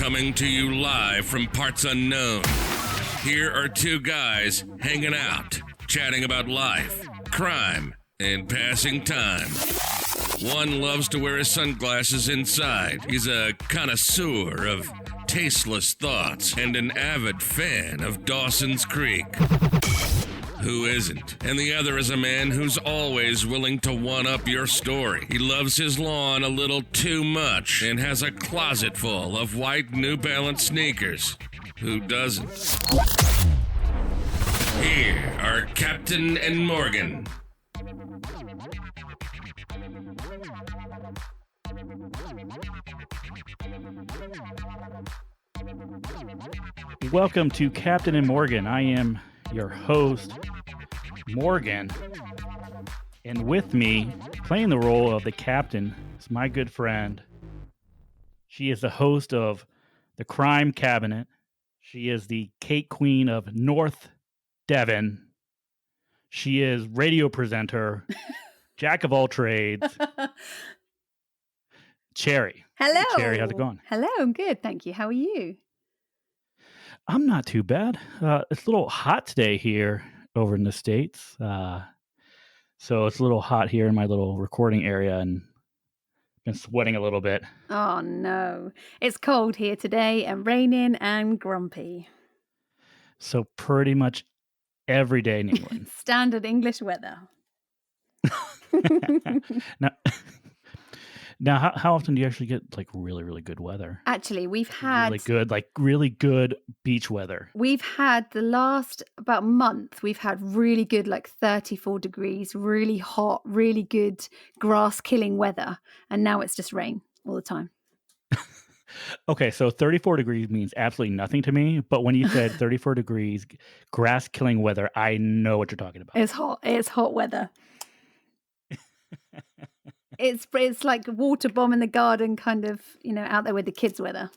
Coming to you live from parts unknown. Here are two guys hanging out, chatting about life, crime, and passing time. One loves to wear his sunglasses inside. He's a connoisseur of tasteless thoughts and an avid fan of Dawson's Creek. Who isn't? And the other is a man who's always willing to one-up your story. He loves his lawn a little too much and has a closet full of white New Balance sneakers. Who doesn't? Here are Captain and Morgan. Welcome to Captain and Morgan. I am your host, Morgan, and with me, playing the role of the captain, is my good friend. She is the host of the Crime Cabinet. She is the Cake Queen of North Devon. She is radio presenter, jack of all trades, Cherry. Hello. Cherry, how's it going? Hello, I'm good, thank you. How are you? I'm not too bad. It's a little hot today here over in the States. So it's a little hot here in my little recording area and been sweating a little bit. Oh no. It's cold here today and raining and grumpy. So pretty much every day in England. Standard English weather. Now, how often do you actually get like really, really good weather? Actually, we've had really good beach weather. We've had the last about month, we've had really good, like 34 degrees, really hot, really good grass killing weather. And now it's just rain all the time. Okay, so 34 degrees means absolutely nothing to me. But when you said 34 degrees, grass killing weather, I know what you're talking about. It's hot. It's hot weather. It's like water bomb in the garden, kind of, out there with the kids weather.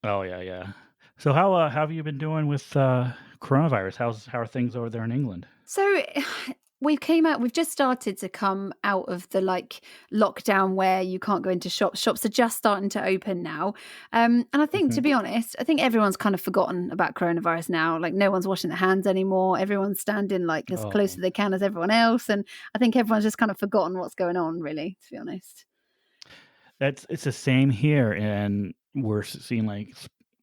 Oh yeah. So how have you been doing with coronavirus? How are things over there in England? So we've just started to come out of the lockdown where you can't go into shops. Shops are just starting to open now. And I think, to be honest, I think everyone's kind of forgotten about coronavirus now. Like no one's washing their hands anymore. Everyone's standing as close as they can as everyone else. And I think everyone's just kind of forgotten what's going on, really, to be honest. It's the same here. And we're seeing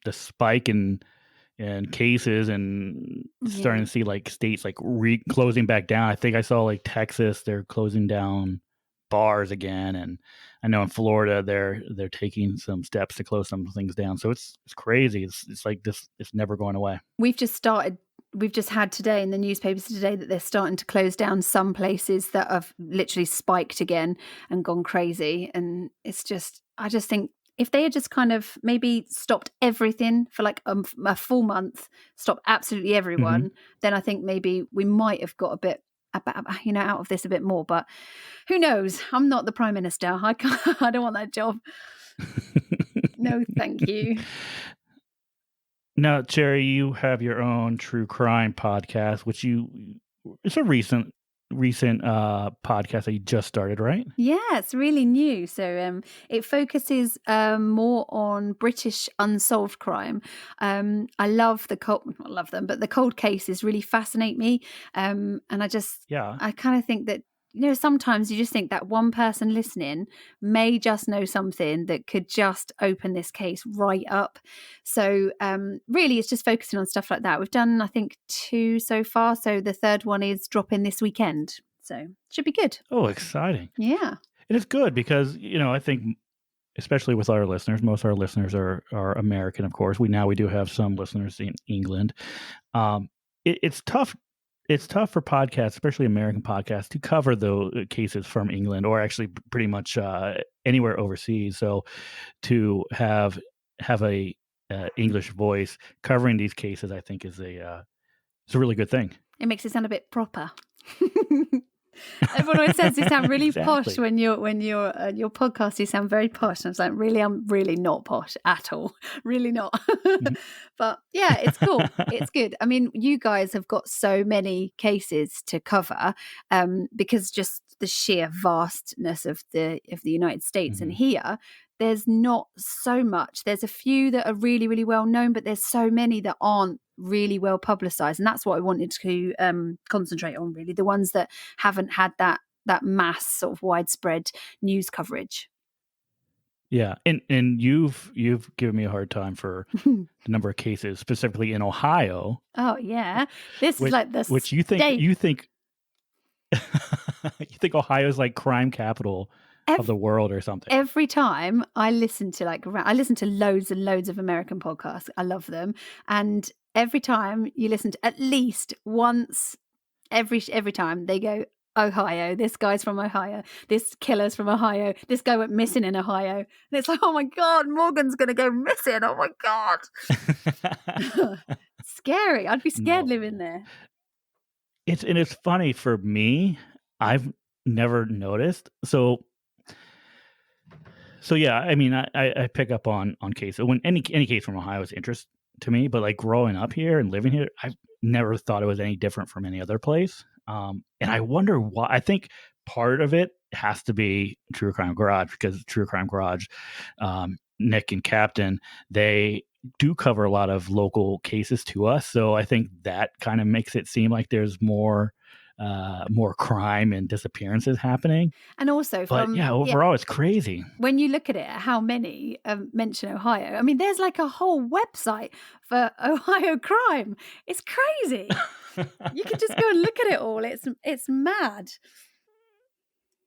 the spike in cases and starting to see states closing back down. I think I saw Texas, they're closing down bars again, and I know in Florida they're taking some steps to close some things down. So it's crazy. It's like this. It's never going away. We've just had today in the newspapers today that they're starting to close down some places that have literally spiked again and gone crazy. And I just think, if they had just kind of maybe stopped everything for a full month, stop absolutely everyone, then I think maybe we might have got a bit, out of this a bit more. But who knows? I'm not the Prime Minister. I don't want that job. No, thank you. Now, Cherry, you have your own true crime podcast, which it's a recent podcast that you just started, right? Yeah, it's really new. So it focuses more on British unsolved crime. I love not love them, but the cold cases really fascinate me. And I kind of think that, sometimes you just think that one person listening may just know something that could just open this case right up. So really, it's just focusing on stuff like that. We've done, I think, 2 so far. So the third one is dropping this weekend. So it should be good. Oh, exciting. Yeah. And it's good because, I think, especially with our listeners, most of our listeners are American, of course. We do have some listeners in England. It's tough. It's tough for podcasts, especially American podcasts, to cover the cases from England or actually pretty much anywhere overseas. So to have a English voice covering these cases, I think it's a really good thing. It makes it sound a bit proper. Everyone always says you sound really posh when you're your podcast. You sound very posh. And I was like, really, I'm really not posh at all. Really not. But yeah, it's cool. It's good. I mean, you guys have got so many cases to cover because just the sheer vastness of the United States, and here there's not so much. There's a few that are really, really well known, but there's so many that aren't really well publicized. And that's what I wanted to concentrate on, really. The ones that haven't had that mass sort of widespread news coverage. Yeah. And you've given me a hard time for the number of cases, specifically in Ohio. Oh, yeah. This is like the which you think you think Ohio is like crime capital of the world or something. Every time I listen to loads and loads of American podcasts. I love them. And every time you listen to at least once every time they go, Ohio, this guy's from Ohio, this killer's from Ohio, this guy went missing in Ohio. And it's like, oh my God, Morgan's going to go missing. Oh my God. Scary. I'd be scared living there. It's funny for me. I've never noticed. So yeah, I mean, I pick up on cases. When any case from Ohio is interest to me, but like growing up here and living here, I've never thought it was any different from any other place. And I wonder why. I think part of it has to be True Crime Garage, because True Crime Garage, Nick and Captain, they do cover a lot of local cases to us. So I think that kind of makes it seem like there's more crime and disappearances happening. And also overall it's crazy. When you look at it, how many mention Ohio. I mean, there's like a whole website for Ohio crime. It's crazy. You can just go and look at it all. It's mad.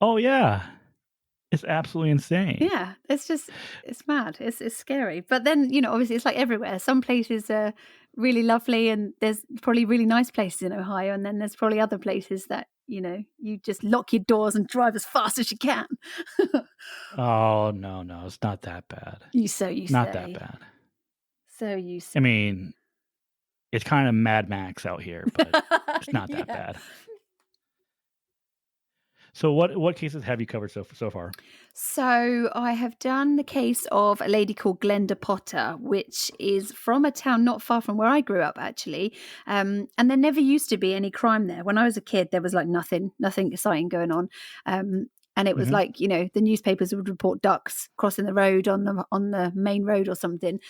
Oh yeah. It's absolutely insane. Yeah, it's mad. It's scary. But then, obviously it's like everywhere. Some places are really lovely, and there's probably really nice places in Ohio, and then there's probably other places that, you just lock your doors and drive as fast as you can. Oh, no, it's not that bad. Not that bad. So you say. I mean, it's kind of Mad Max out here, but it's not that bad. So what cases have you covered so far? So I have done the case of a lady called Glenda Potter, which is from a town not far from where I grew up, actually. And there never used to be any crime there. When I was a kid, there was like nothing exciting going on. And it was like, the newspapers would report ducks crossing the road on the main road or something.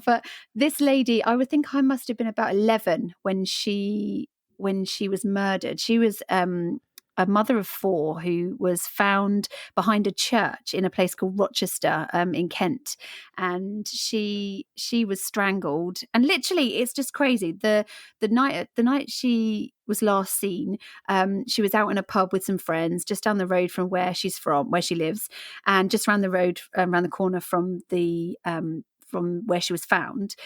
But this lady, I would think I must have been about 11 when she was murdered. She was a mother of 4 who was found behind a church in a place called Rochester in Kent, and she was strangled. And literally, it's just crazy. The night she was last seen, she was out in a pub with some friends just down the road from where she lives, and just around the road, around the corner from where she was found.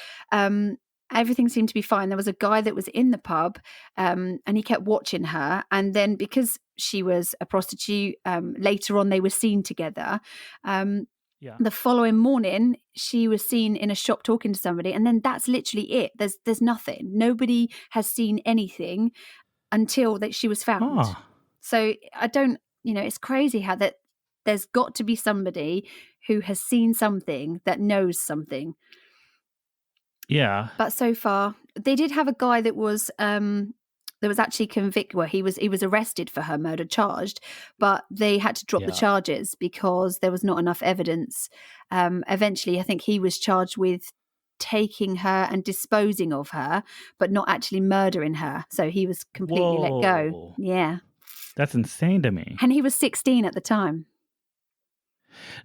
Everything seemed to be fine. There was a guy that was in the pub, and he kept watching her. And then, because she was a prostitute, later on they were seen together. The following morning, she was seen in a shop talking to somebody, and then that's literally it. There's nothing. Nobody has seen anything until that she was found. Huh. So I don't, it's crazy how that there's got to be somebody who has seen something that knows something. Yeah. But so far, they did have a guy that was actually convicted. Well, he was arrested for her murder, charged, but they had to drop the charges because there was not enough evidence. Eventually, I think he was charged with taking her and disposing of her, but not actually murdering her. So he was completely let go. Yeah. That's insane to me. And he was 16 at the time.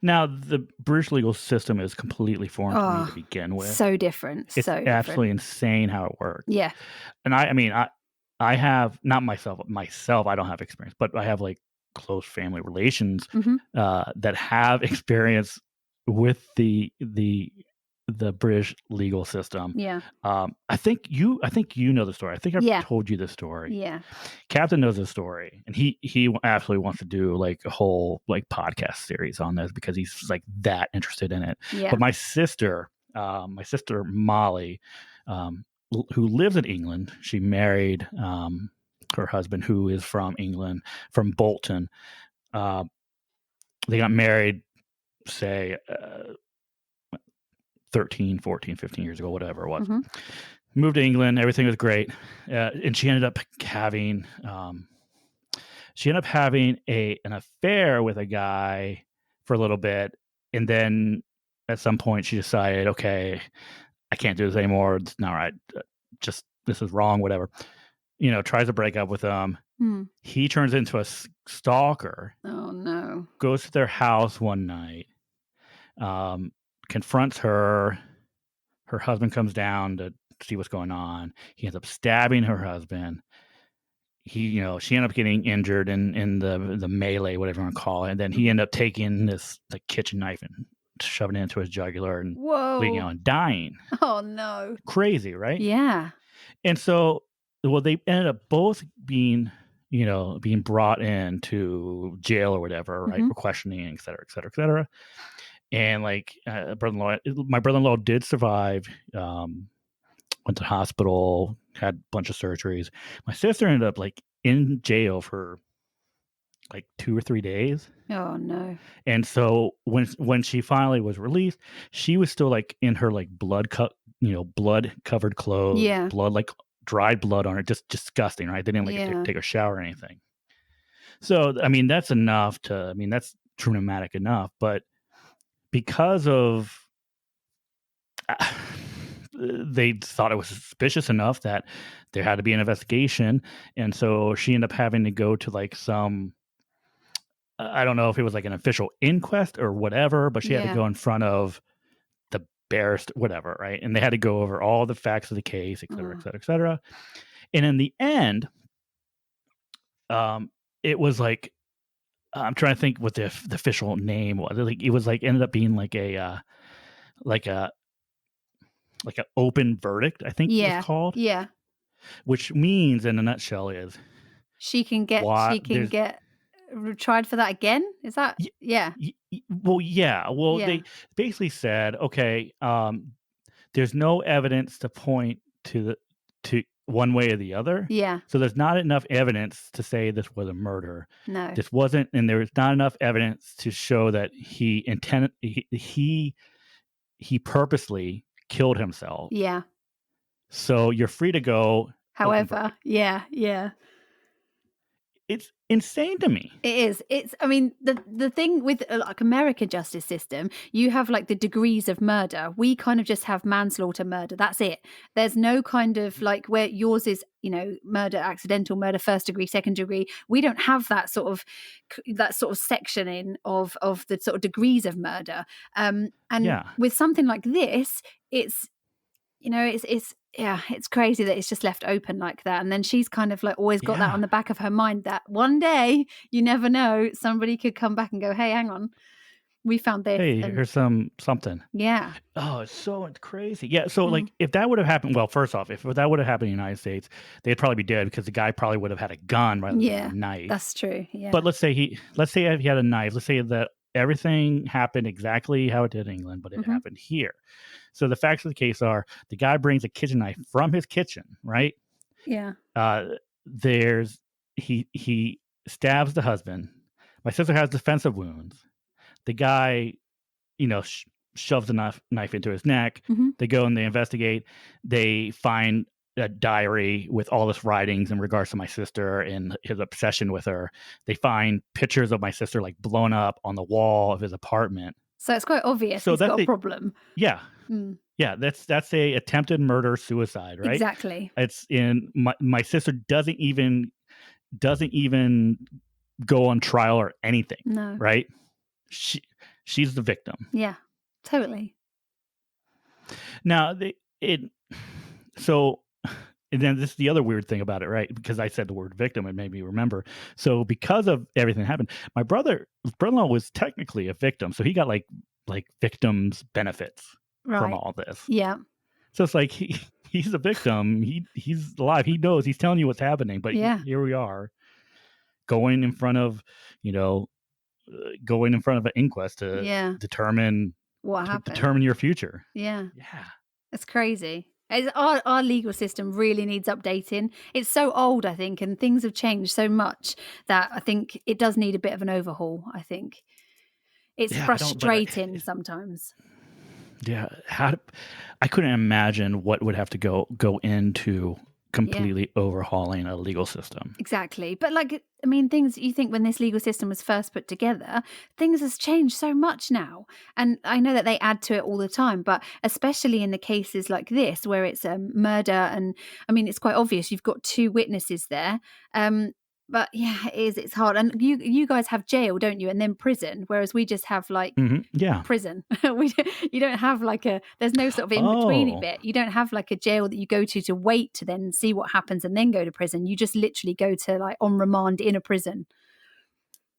Now, the British legal system is completely foreign to me to begin with. So different. It's absolutely insane how it works. Yeah. And I have, not myself, I don't have experience, but I have like close family relations that have experience with the British legal system. Yeah. I think you know the story. I think I've told you the story. Yeah. Captain knows the story, and he absolutely wants to do like a whole like podcast series on this because he's like that interested in it. Yeah. But my sister Molly, who lives in England, she married her husband, who is from England, from Bolton. They got married, say 13, 14, 15 years ago, whatever it was. Moved to England. Everything was great. And she ended up having an affair with a guy for a little bit. and then at some point she decided, okay, I can't do this anymore. It's not right. Just this is wrong. Whatever. Tries to break up with him. He turns into a stalker. Oh no. Goes to their house one night. Confronts her. Her husband comes down to see what's going on. He ends up stabbing her husband. She ended up getting injured in the melee, whatever you want to call it. And then he ended up taking this kitchen knife and shoving it into his jugular and bleeding out and dying. Oh no. Crazy, right? Yeah. And so, they ended up both being brought into jail or whatever, right? For questioning, et cetera, et cetera, et cetera. And my brother-in-law did survive. Went to the hospital, had a bunch of surgeries. My sister ended up in jail for 2 or 3 days. Oh no. And so when she finally was released, she was still in her blood covered clothes, Yeah. blood dried blood on her, just disgusting, right? They didn't take a shower or anything. So that's enough that's traumatic enough, but because of they thought it was suspicious enough that there had to be an investigation, and so she ended up having to go to some I don't know if it was an official inquest or whatever, but she had to go in front of the barrister, whatever, right? And they had to go over all the facts of the case, et cetera, et cetera, et cetera. And in the end, it was I'm trying to think what the official name was. It was ended up being a an open verdict, I think it was called. Yeah. Which means, in a nutshell, is she can get tried for that again. Is that? Yeah. Well, yeah. Well, they basically said, okay, there's no evidence to point to one way or the other. Yeah. So there's not enough evidence to say this was a murder. No. This wasn't, and there was not enough evidence to show that he intended he purposely killed himself. Yeah. So you're free to go. However, yeah. It's insane to me. It is. It's, the thing with American justice system, you have the degrees of murder. We kind of just have manslaughter, murder. That's it. There's no kind of where yours is, murder, accidental murder, first degree, second degree. We don't have that sort of sectioning of the sort of degrees of murder. And with something like this, it's it's crazy that it's just left open like that. And then she's kind of always got that on the back of her mind that one day, you never know, somebody could come back and go, hey, hang on, we found this. Hey, here's something. Yeah. Oh, it's crazy. Yeah. So if that would have happened, well, first off, if that would have happened in the United States, they'd probably be dead because the guy probably would have had a gun rather than a knife. That's true. Yeah. But let's say he had a knife. Let's say that everything happened exactly how it did in England, but it happened here. So the facts of the case are the guy brings a kitchen knife from his kitchen, right? Yeah. He stabs the husband. My sister has defensive wounds. The guy, shoves the knife into his neck. They go and they investigate. They find a diary with all this writings in regards to my sister and his obsession with her. They find pictures of my sister blown up on the wall of his apartment. So it's quite obvious he's got a problem. Yeah. Yeah, that's a attempted murder suicide, right? Exactly. It's in my sister doesn't even go on trial or anything. No. Right? She's the victim. Yeah. Totally. Now and then this is the other weird thing about it, right? Because I said the word victim, it made me remember. So because of everything that happened, my brother-in-law was technically a victim. So he got victims benefits from all this. Yeah. So it's he's a victim. He's alive. He knows. He's telling you what's happening. But here we are going in front of an inquest to determine what happened. Determine your future. Yeah. Yeah. It's crazy. Our legal system really needs updating. It's so old, I think, and things have changed so much that I think it does need a bit of an overhaul, I think. It's frustrating sometimes. Yeah. I couldn't imagine what would have to go into completely overhauling a legal system. Exactly. But like, I mean, things you think when this legal system was first put together, things has changed so much now. And I know that they add to it all the time, but especially in the cases like this, where it's a murder. And I mean, it's quite obvious you've got two witnesses there. But yeah, it's hard. And you guys have jail, don't you? And then prison, whereas we just have like Yeah. prison. You don't have like there's no sort of in-betweeny bit. You don't have like a jail that you go to wait to then see what happens and then go to prison. You just literally go to like on remand in a prison.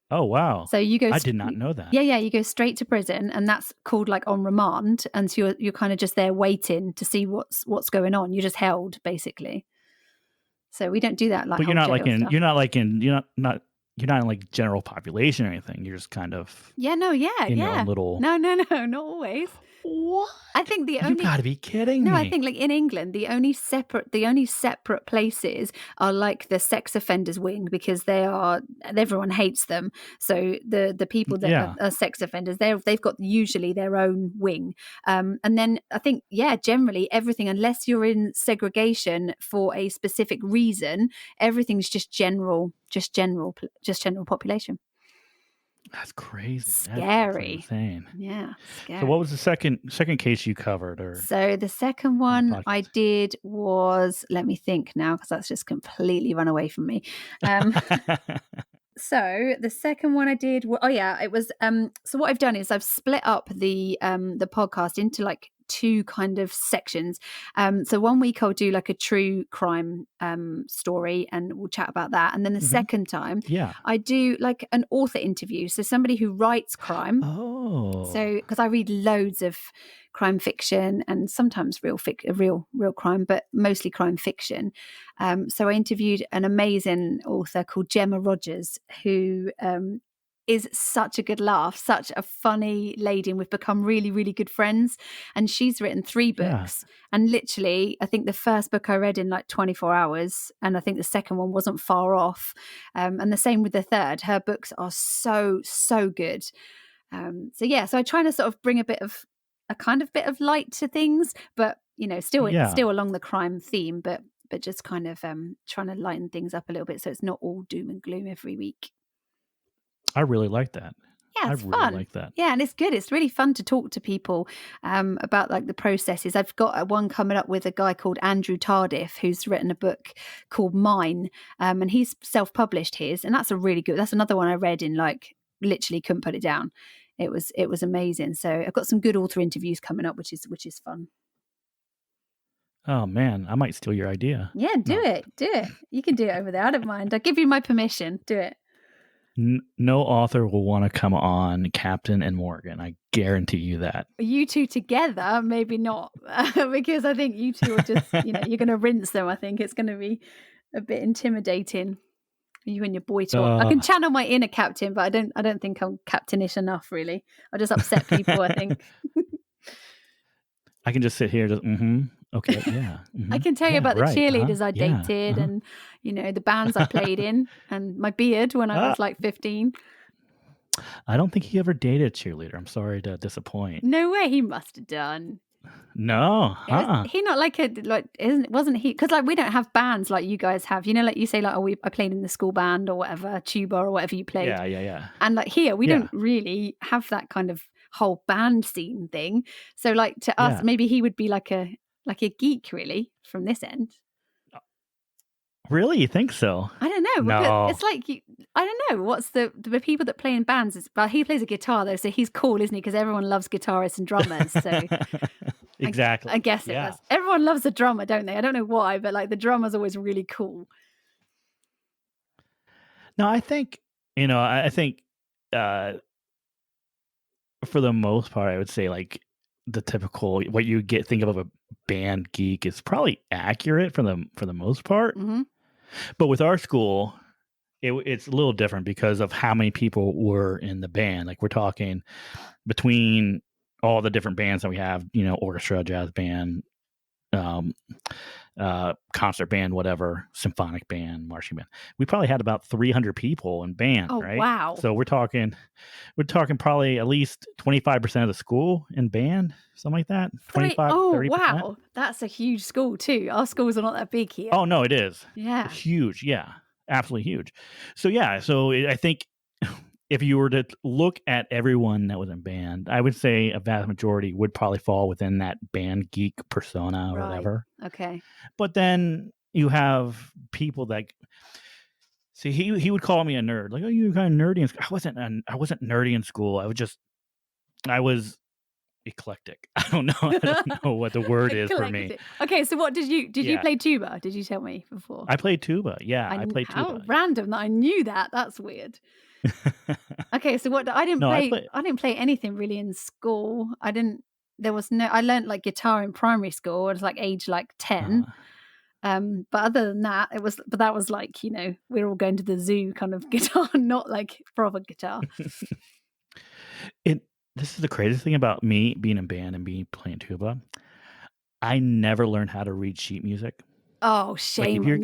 Oh, wow. So you go. I did not know that. Yeah. You go straight to prison, and that's called like on remand. And so you're kind of just there waiting to see what's going on. You're just held basically. So we don't do that. Like, but you're not in like general population or anything. You're just kind of your own little. No, not always. What? I think you gotta be kidding me. No, I think like in England, the only separate places are like the sex offenders wing, because everyone hates them. So the people that are sex offenders, they've got usually their own wing. And then I think, generally everything, unless you're in segregation for a specific reason, everything's just general population. That's crazy. Scary. That's insane. Yeah. Scary. So what was the second case you covered? So the second one I did was, let me think now, because that's just completely run away from me. So the second one I did, it was. So what I've done is I've split up the podcast into like two kind of sections. So one week I'll do like a true crime story, and we'll chat about that. And then the second time, I do like an author interview. So somebody who writes crime. Oh. So because I read loads of crime fiction and sometimes real crime, but mostly crime fiction. So I interviewed an amazing author called Gemma Rogers, who is such a good laugh, such a funny lady, and we've become really, really good friends. And she's written 3 books. And literally, I think the first book I read in like 24 hours, and I think the second one wasn't far off. And the same with the third. Her books are so, so good. So I try to sort of bring a bit of light to things, but still along the crime theme, but just kind of trying to lighten things up a little bit, so it's not all doom and gloom every week. I really like that. Yeah, it's I fun. Really like that. Yeah, and it's good. It's really fun to talk to people about like the processes. I've got one coming up with a guy called Andrew Tardif, who's written a book called Mine, and he's self-published his, and that's another one I read in like literally couldn't put it down. It was amazing. So I've got some good author interviews coming up, which is fun. Oh man, I might steal your idea. Yeah, do it. You can do it over there. I don't mind. I'll give you my permission. Do it. No author will want to come on Captain&Morgan. I guarantee you that. You two together, maybe not, because I think you two are just, you're going to rinse them. I think it's going to be a bit intimidating. You and your boy talk. I can channel my inner captain, but I don't think I'm captainish enough. Really, I just upset people. I think. I can just sit here, okay, yeah. I can tell you about the cheerleaders I dated, and the bands I played in, and my beard when I was like 15. I don't think he ever dated a cheerleader. I'm sorry to disappoint. No way, he must have done. No, he not wasn't he? Because like we don't have bands like you guys have. Like you say, like I played in the school band or whatever, tuba or whatever you played. Yeah. And like here, we don't really have that kind of whole band scene thing. So like to us, maybe he would be like a geek really from this end. Really, you think so? I don't know. No. It's like I don't know. What's the people that play in bands? He plays a guitar though, so he's cool, isn't he? Because everyone loves guitarists and drummers. So exactly. I guess it was. Everyone loves a drummer, don't they? I don't know why, but like the drummer's always really cool. No, I think I think for the most part, I would say like the typical what you think of a band geek is probably accurate for the most part. Mm-hmm. But with our school, it's a little different because of how many people were in the band. Like we're talking between all the different bands that we have, orchestra, jazz band, concert band, whatever, symphonic band, marching band. We probably had about 300 people in band, Oh, right? wow. So we're talking probably at least 25% of the school in band, something like that. 25, Oh, 30%. wow. That's a huge school too. Our schools are not that big here. Oh no, it is. Yeah. It's huge. Yeah, absolutely huge. So yeah, I think if you were to look at everyone that was in band, I would say a vast majority would probably fall within that band geek persona or Right. whatever. Okay. But then you have people that see he would call me a nerd. Like, oh, you're kind of nerdy in school. I wasn't nerdy in school. I was eclectic. I don't know what the word is for me. Okay, so what did you play tuba? Did you tell me before? I played tuba. Yeah, I played tuba. How random that I knew that. That's weird. Okay, so what I didn't I didn't play anything really in school. I learned like guitar in primary school. I was like age like 10. But other than that, that was like, you know, we're all going to the zoo kind of guitar, not like proper guitar. This is the craziest thing about me being in band and playing tuba. I never learned how to read sheet music. Oh, shame! Like if you would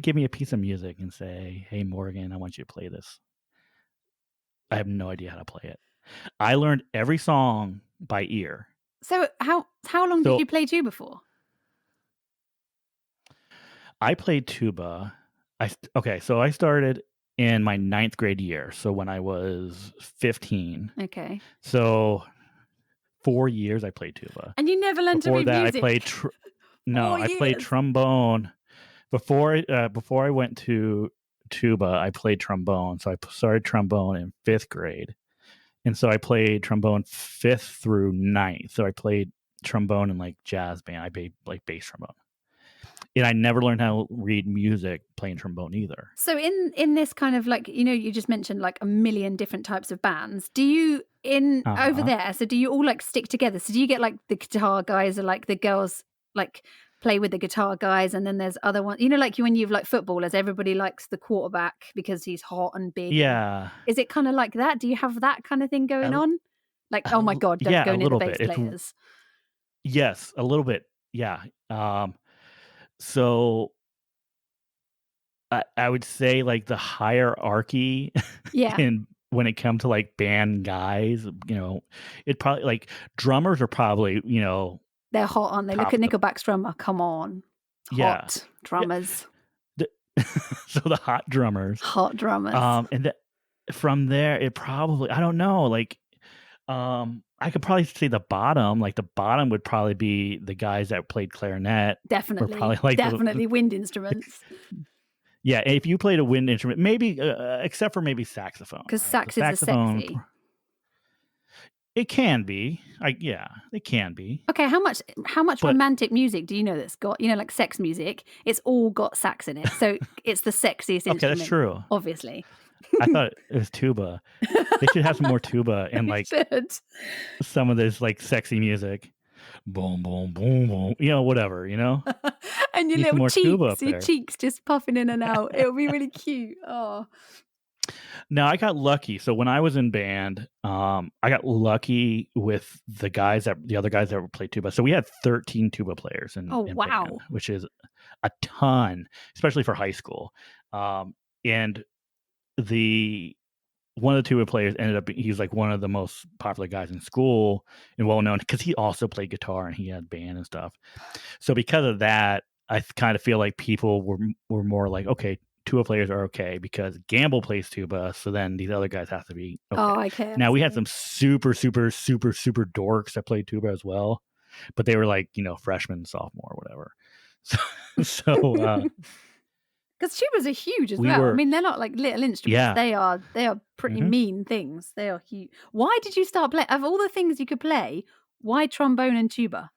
give me a piece of music and say, "Hey, Morgan, I want you to play this," I have no idea how to play it. I learned every song by ear. So how long did you play tuba for? I played tuba. So I started in my 9th grade year. So when I was 15. Okay. So 4 years I played tuba. And you never learned to read music? I played I played trombone. Before I went to tuba, I played trombone. So I started trombone in 5th grade. And so I played trombone 5th through 9th. So I played trombone in like jazz band. I played like bass trombone. And I never learned how to read music playing trombone either. So in this kind of like, you know, you just mentioned like a million different types of bands. Do you over there, so do you all like stick together? So do you get like the guitar guys or like the girls like play with the guitar guys, and then there's other ones, you know, like when you've like footballers, everybody likes the quarterback because he's hot and big. Yeah. Is it kind of like that? Do you have that kind of thing going on? Like, oh my God, don't go near the bass players. Yes, a little bit. Yeah. So I would say like the hierarchy when it comes to like band guys, you know, it probably like drummers are probably, you know, they're hot, aren't they? Look at Nickelback's drummer. Come on. Hot drummers. Yeah. So the hot drummers. Hot drummers. And from there, it probably, I don't know, like, I could probably say the bottom. Like the bottom would probably be the guys that played clarinet. Definitely, probably like definitely wind instruments. Yeah, if you played a wind instrument, maybe except for maybe saxophone, because saxophone is sexy. It can be. It can be. Okay, how much romantic music do you know that's got, you know, like sex music? It's all got sax in it, so it's the sexiest instrument. Okay, that's true. Obviously. I thought it was tuba. They should have some more tuba and like some of this like sexy music. Boom, boom, boom, boom. You know, whatever, you know? And your little cheeks just puffing in and out. It would be really cute. Oh. Now I got lucky. So when I was in band, I got lucky with the other guys that played tuba. So we had 13 tuba players in band, which is a ton, especially for high school. And one of the tuba players he was like one of the most popular guys in school and well known because he also played guitar and he had band and stuff. So because of that, I kind of feel like people were more like, okay, tuba players are okay because Gamble plays tuba, so then these other guys have to be okay. Oh, okay. Now we had some super, super, super, super dorks that played tuba as well, but they were like, you know, freshman, sophomore, whatever. So because tubas are huge as well. I mean, they're not like little instruments. Yeah. They are pretty mean things. They are huge. Why did you start playing? Of all the things you could play, why trombone and tuba?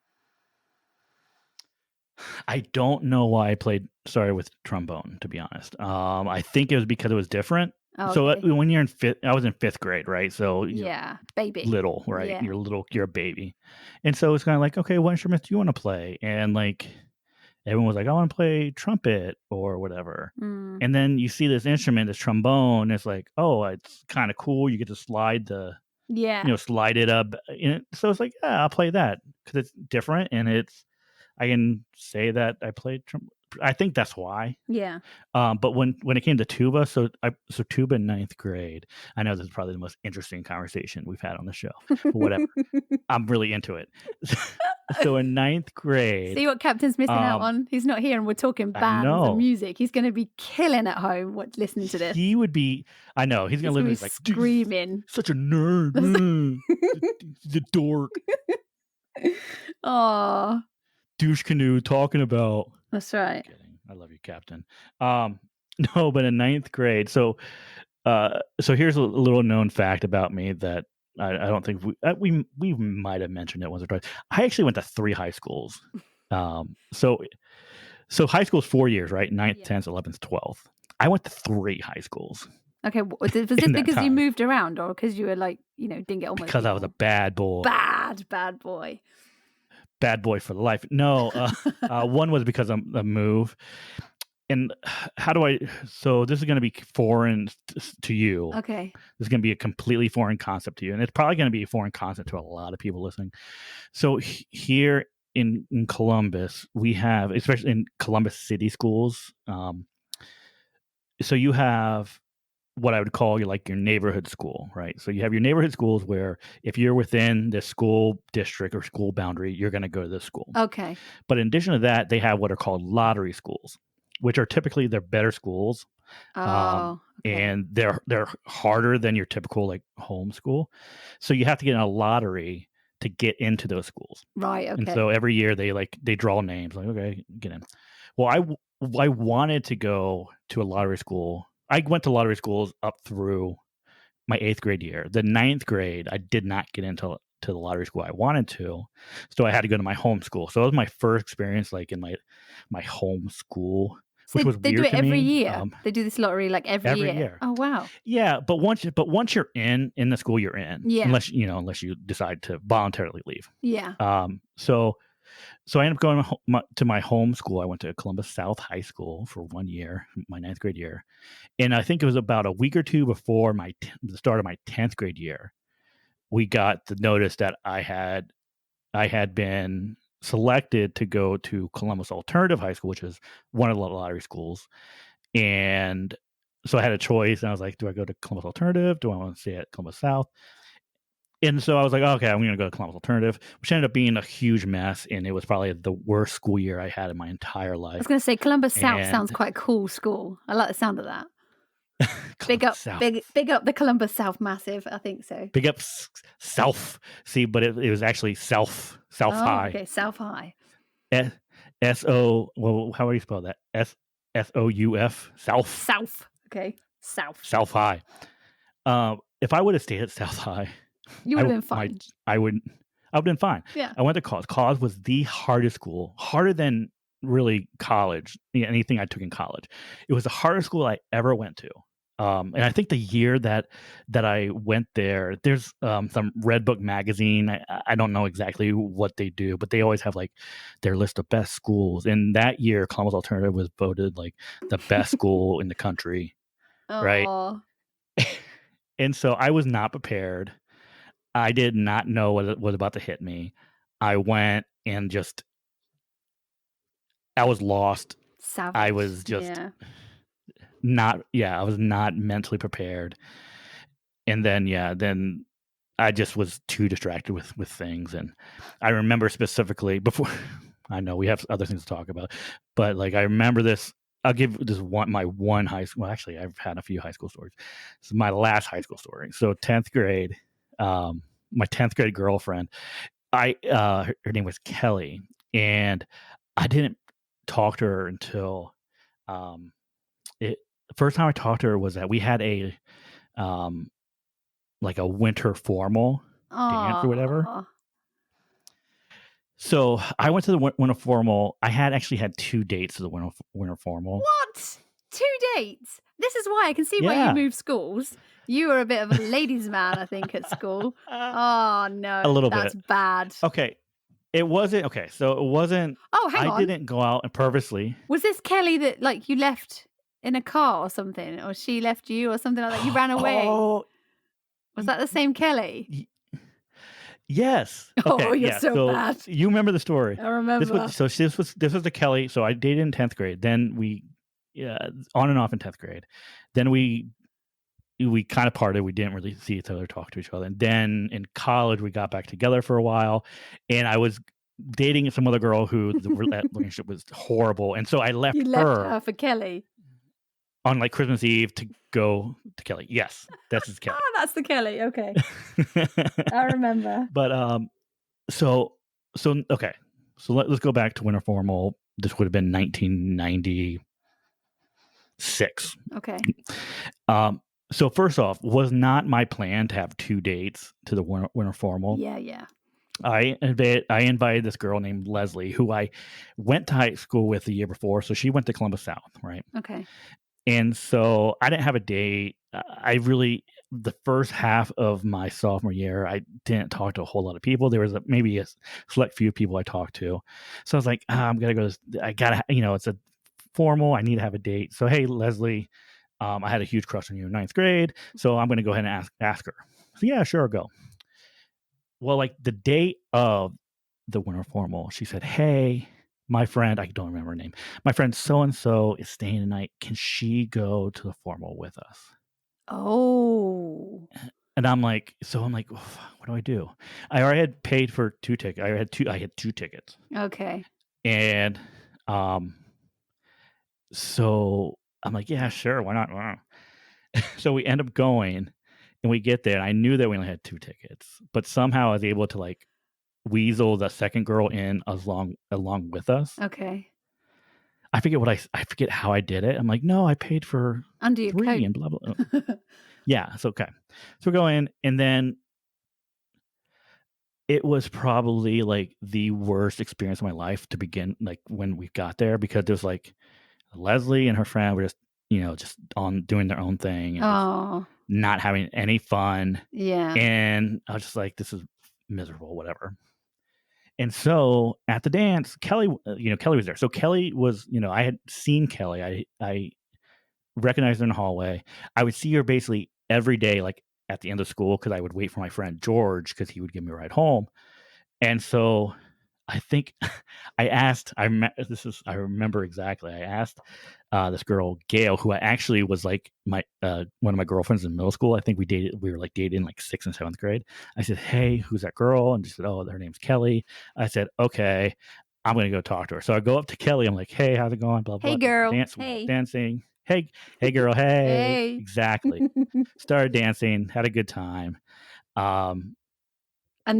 I don't know why I started with trombone, to be honest. I think it was because it was different. Okay. So when you're I was in 5th grade, right? So baby, little, right? Yeah. You're a baby, and so it's kind of like, okay, what instrument do you want to play? And like everyone was like, I want to play trumpet or whatever. And then you see this instrument, this trombone. It's like, oh, it's kind of cool. You get to slide slide it up. And so it's like, yeah, I'll play that because it's different and it's I can say that I played trumpet. I think that's why. Yeah. But when it came to tuba, so tuba in ninth grade. I know this is probably the most interesting conversation we've had on the show. But whatever, I'm really into it. So in ninth grade, See what Captain's missing out on? He's not here, and we're talking bands and music. He's going to be killing at home listening to this. He would be. I know he's going to live like screaming. Such a nerd. He's a dork. Oh, douche canoe talking about. That's right. I love you, Captain. No, but in ninth grade. So here's a little known fact about me that I don't think we might have mentioned it once or twice. I actually went to 3 high schools. So high school's 4 years, right? 9th, 10th, 11th, 12th. I went to 3 high schools. Okay, was this because you moved around, or because you were like, didn't get on with because people? I was a bad boy. Bad boy. Bad boy for life. No, one was because of the move. And how do I? So this is going to be foreign to you. Okay. This is going to be a completely foreign concept to you, and it's probably going to be a foreign concept to a lot of people listening. So here in Columbus, we have, especially in Columbus City schools. So you have what I would call your neighborhood school, right? So you have your neighborhood schools where if you're within the school district or school boundary, you're going to go to this school. Okay. But in addition to that, they have what are called lottery schools, which are typically they're better schools. Okay. And they're harder than your typical home school. So you have to get in a lottery to get into those schools. Right. Okay. And so every year they draw names okay, get in. Well, I wanted to go to a lottery school. I went to lottery schools up through my 8th grade year. The 9th grade, I did not get into the lottery school I wanted to, so I had to go to my home school. So it was my first experience in my home school, which was they weird do it to every me. year. They do this lottery every year. Oh wow! Yeah, but once you're in the school, you're in. Yeah. Unless you decide to voluntarily leave. Yeah. So I ended up going to my home school. I went to Columbus South High School for 1 year, my 9th grade year. And I think it was about a week or two before the start of my 10th grade year, we got the notice that I had been selected to go to Columbus Alternative High School, which is one of the lottery schools. And so I had a choice, and I was like, do I go to Columbus Alternative? Do I want to stay at Columbus South? And so I was like, okay, I'm going to go to Columbus Alternative, which ended up being a huge mess. And it was probably the worst school year I had in my entire life. I was going to say Columbus South sounds quite a cool school. I like the sound of that. Big up the Columbus South massive. I think so. Big up South. See, but it was actually South High. Okay, South High. S-O, well, how do you spell that? S-O-U-F, South. South. Okay, South. South High. If I would have stayed at South High, you would have been fine. I would have been fine. Yeah. I went to college. College was the hardest school, harder than really college, anything I took in college. It was the hardest school I ever went to. And I think the year that I went there, there's some Red Book magazine. I don't know exactly what they do, but they always have their list of best schools. And that year, Columbus Alternative was voted the best school in the country, right? And so I was not prepared. I did not know what was about to hit me. I went and I was lost. Savage. I was just I was not mentally prepared. And then I just was too distracted with things. And I remember specifically before, I know we have other things to talk about, but I remember this. I'll give this my one high school. Well, actually, I've had a few high school stories. This is my last high school story. So 10th grade, my 10th grade girlfriend, her name was Kelly, and I didn't talk to her until the first time I talked to her was that we had a winter formal dance or whatever. So I went to the winter formal. I actually had 2 dates to the winter formal. What? 2 dates? This is why I can see why you moved schools. You were a bit of a ladies' man, I think, at school. Oh no, a little bit. That's bad. Okay, it wasn't okay. So it wasn't. Oh, hang on. I didn't go out and purposely. Was this Kelly that you left in a car or something, or she left you or something like that? You ran away. Oh, was that the same Kelly? Yes. Oh, Okay. you're Yeah. so So bad. you remember the story. I remember. This was the Kelly. So I dated in 10th grade. Then we, yeah, on and off in 10th grade. Then we kind of parted. We didn't really see each other, talk to each other. And then in college, we got back together for a while. And I was dating some other girl who the relationship was horrible. And so I left You left her her for Kelly. on like Christmas Eve to go to Kelly. Yes, this is Kelly. That's the Kelly. Okay. I remember. But so okay. So let's go back to winter formal. This would have been 1996. Okay. So first off, was not my plan to have 2 dates to the winter formal. Yeah. I invited this girl named Leslie, who I went to high school with the year before. So she went to Columbus South, right? Okay. And so I didn't have a date. The first half of my sophomore year, I didn't talk to a whole lot of people. There was maybe a select few people I talked to. So I was like, I'm going to go. I got to, it's a formal. I need to have a date. So, hey, Leslie, I had a huge crush on you in 9th grade. So I'm going to go ahead and ask her. So, yeah, sure, I'll go. Well, like the day of the winter formal, she said, hey, my friend, I don't remember her name. My friend so-and-so is staying tonight. Can she go to the formal with us? Oh. And I'm like, what do I do? I already had paid for 2 tickets. I had 2 tickets. Okay. And so I'm like, yeah, sure, why not? So we end up going and we get there. And I knew that we only had 2 tickets, but somehow I was able to like weasel the second girl in along with us. Okay. I forget how I did it. I'm like, no, I paid for Under your 3 coat. and blah blah. Yeah, it's okay. So we go in, and then it was probably like the worst experience of my life to begin. Like when we got there, because there's like Leslie and her friend were just on doing their own thing and just not having any fun. Yeah. And I was just like, this is miserable, whatever. And so at the dance, Kelly was there. So Kelly was, I had seen Kelly. I recognized her in the hallway. I would see her basically every day, like at the end of school, because I would wait for my friend George because he would give me a ride home. And so I think I asked, I remember exactly. I asked this girl, Gail, who I actually was like my one of my girlfriends in middle school. I think we were like dating in like 6th and 7th grade. I said, hey, who's that girl? And she said, oh, her name's Kelly. I said, okay, I'm going to go talk to her. So I go up to Kelly. I'm like, hey, how's it going? Blah, blah. Hey, girl. Hey. Dancing. Hey, girl. Hey. Exactly. Started dancing, had a good time. And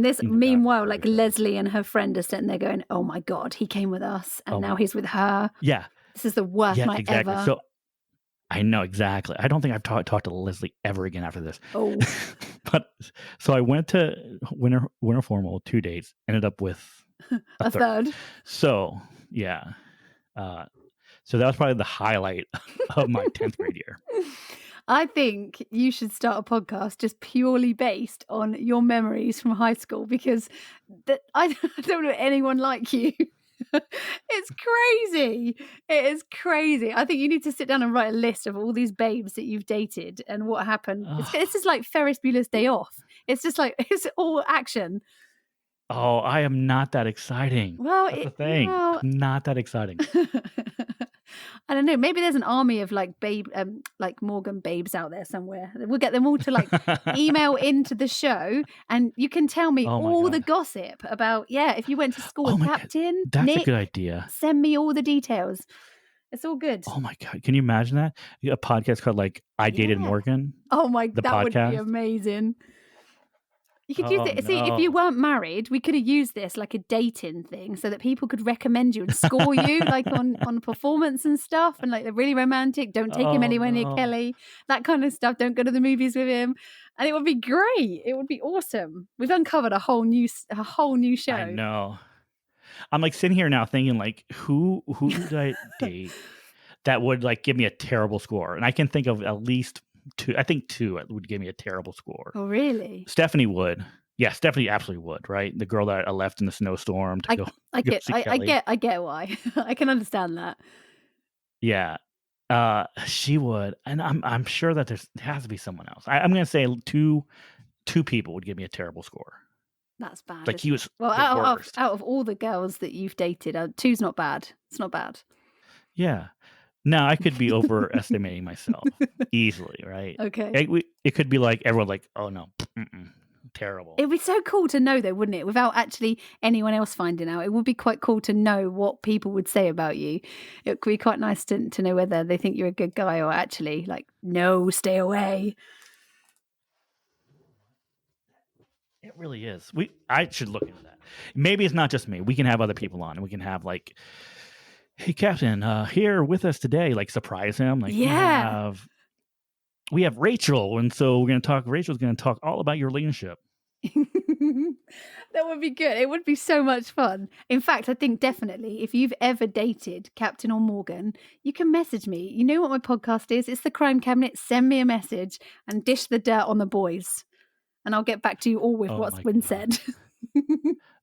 this, meanwhile, like Leslie and her friend are sitting there going, oh my God, he came with us and now he's with her. Yeah. This is the worst night ever. So I know exactly. I don't think I've talked to Leslie ever again after this. Oh. But so I went to winter formal 2 dates, ended up with a third. So yeah. So that was probably the highlight of my 10th grade year. I think you should start a podcast just purely based on your memories from high school, because I don't know anyone like you. It's crazy. It is crazy. I think you need to sit down and write a list of all these babes that you've dated and what happened. It's just like Ferris Bueller's Day Off. It's just like, it's all action. Oh, I am not that exciting. Well, that's the thing. I'm not that exciting. I don't know. Maybe there's an army of like Morgan babes out there somewhere. We'll get them all to like email into the show, and you can tell me all the gossip about. Yeah, if you went to school with Captain, that's Nick, a good idea. Send me all the details. It's all good. Oh my God! Can you imagine that? A podcast called like "I Dated Morgan." Oh my, that podcast would be amazing. You could use it. See, if you weren't married, we could have used this like a dating thing so that people could recommend you and score you like on performance and stuff, and like they're really romantic. Don't take him anywhere near Kelly. That kind of stuff. Don't go to the movies with him. And it would be great. It would be awesome. We've uncovered a whole new show. I know. I'm like sitting here now thinking like, who did I date that would like give me a terrible score? And I can think of at least 2. I think 2 would give me a terrible score. Oh, really? Stephanie would. Yeah, Stephanie absolutely would. Right, the girl that I left in the snowstorm to go. I get why. I can understand that. Yeah, she would, and I'm sure that there has to be someone else. I'm going to say two people would give me a terrible score. That's bad. Like he was well, the worst. out of all the girls that you've dated, two's not bad. It's not bad. Yeah. Now I could be overestimating myself easily, right? Okay. It could be like everyone like, oh no, terrible. It'd be so cool to know, though, wouldn't it? Without actually anyone else finding out, it would be quite cool to know what people would say about you. It could be quite nice to know whether they think you're a good guy or actually like, no, stay away. It really is. I should look into that. Maybe it's not just me. We can have other people on, and we can have like, hey, Captain, here with us today. Like surprise him. Like we have Rachel, and so we're going to talk. Rachel's going to talk all about your relationship. That would be good. It would be so much fun. In fact, I think definitely if you've ever dated Captain or Morgan, you can message me. You know what my podcast is? It's the Crime Cabinet. Send me a message and dish the dirt on the boys. And I'll get back to you all with what's been said.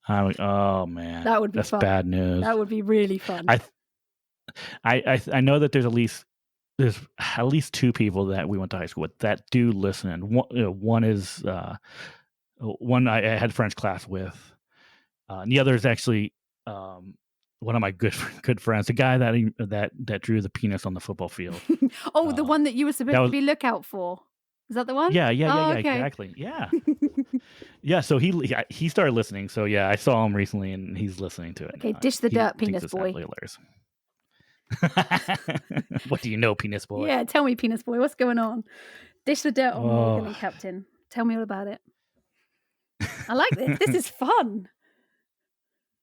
Oh man, that would be that's fun. Bad news. That would be really fun. I know that there's at least two people that we went to high school with that do listen. And one is one I had French class with, and the other is actually one of my good friends, the guy that drew the penis on the football field. The one that you were supposed to be lookout for. Is that the one? Yeah, okay. Exactly. Yeah. Yeah, so he started listening. So yeah, I saw him recently and he's listening to it. Okay, dish the dirt, penis boy. Hilarious. What do you know, penis boy? Yeah, tell me, penis boy, what's going on? Dish the dirt on Morgan and Captain. Tell me all about it. I like this. This is fun.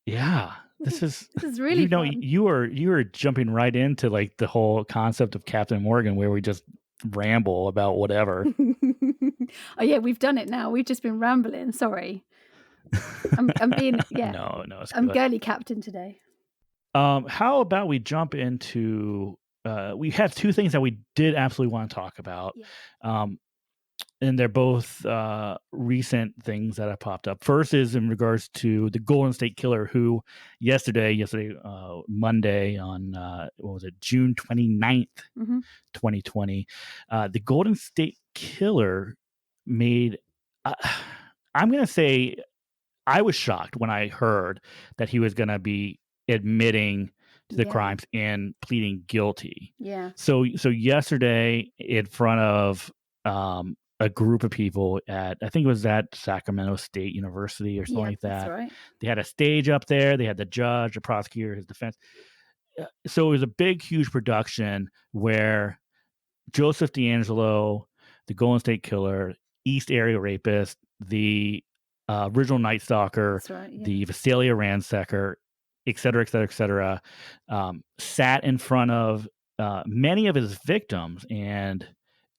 Yeah. This is really fun. You were jumping right into like the whole concept of Captain&Morgan where we just ramble about whatever. Oh yeah, we've done it now. We've just been rambling. Sorry. I'm being No, I'm girly captain today. How about we jump into we have two things that we did absolutely want to talk about. Yeah. And they're both recent things that have popped up. First is in regards to the Golden State Killer, who yesterday, Monday on, what was it, June 29th, 2020, the Golden State Killer made, I'm going to say, I was shocked when I heard that he was going to be admitting to the crimes and pleading guilty. Yeah. So yesterday in front of a group of people at, I think it was at Sacramento State University or something like that. That's right. They had a stage up there. They had the judge, the prosecutor, his defense. So it was a big, huge production where Joseph DeAngelo, the Golden State Killer, East Area Rapist, the original Night Stalker, the Visalia Ransacker, et cetera, sat in front of many of his victims and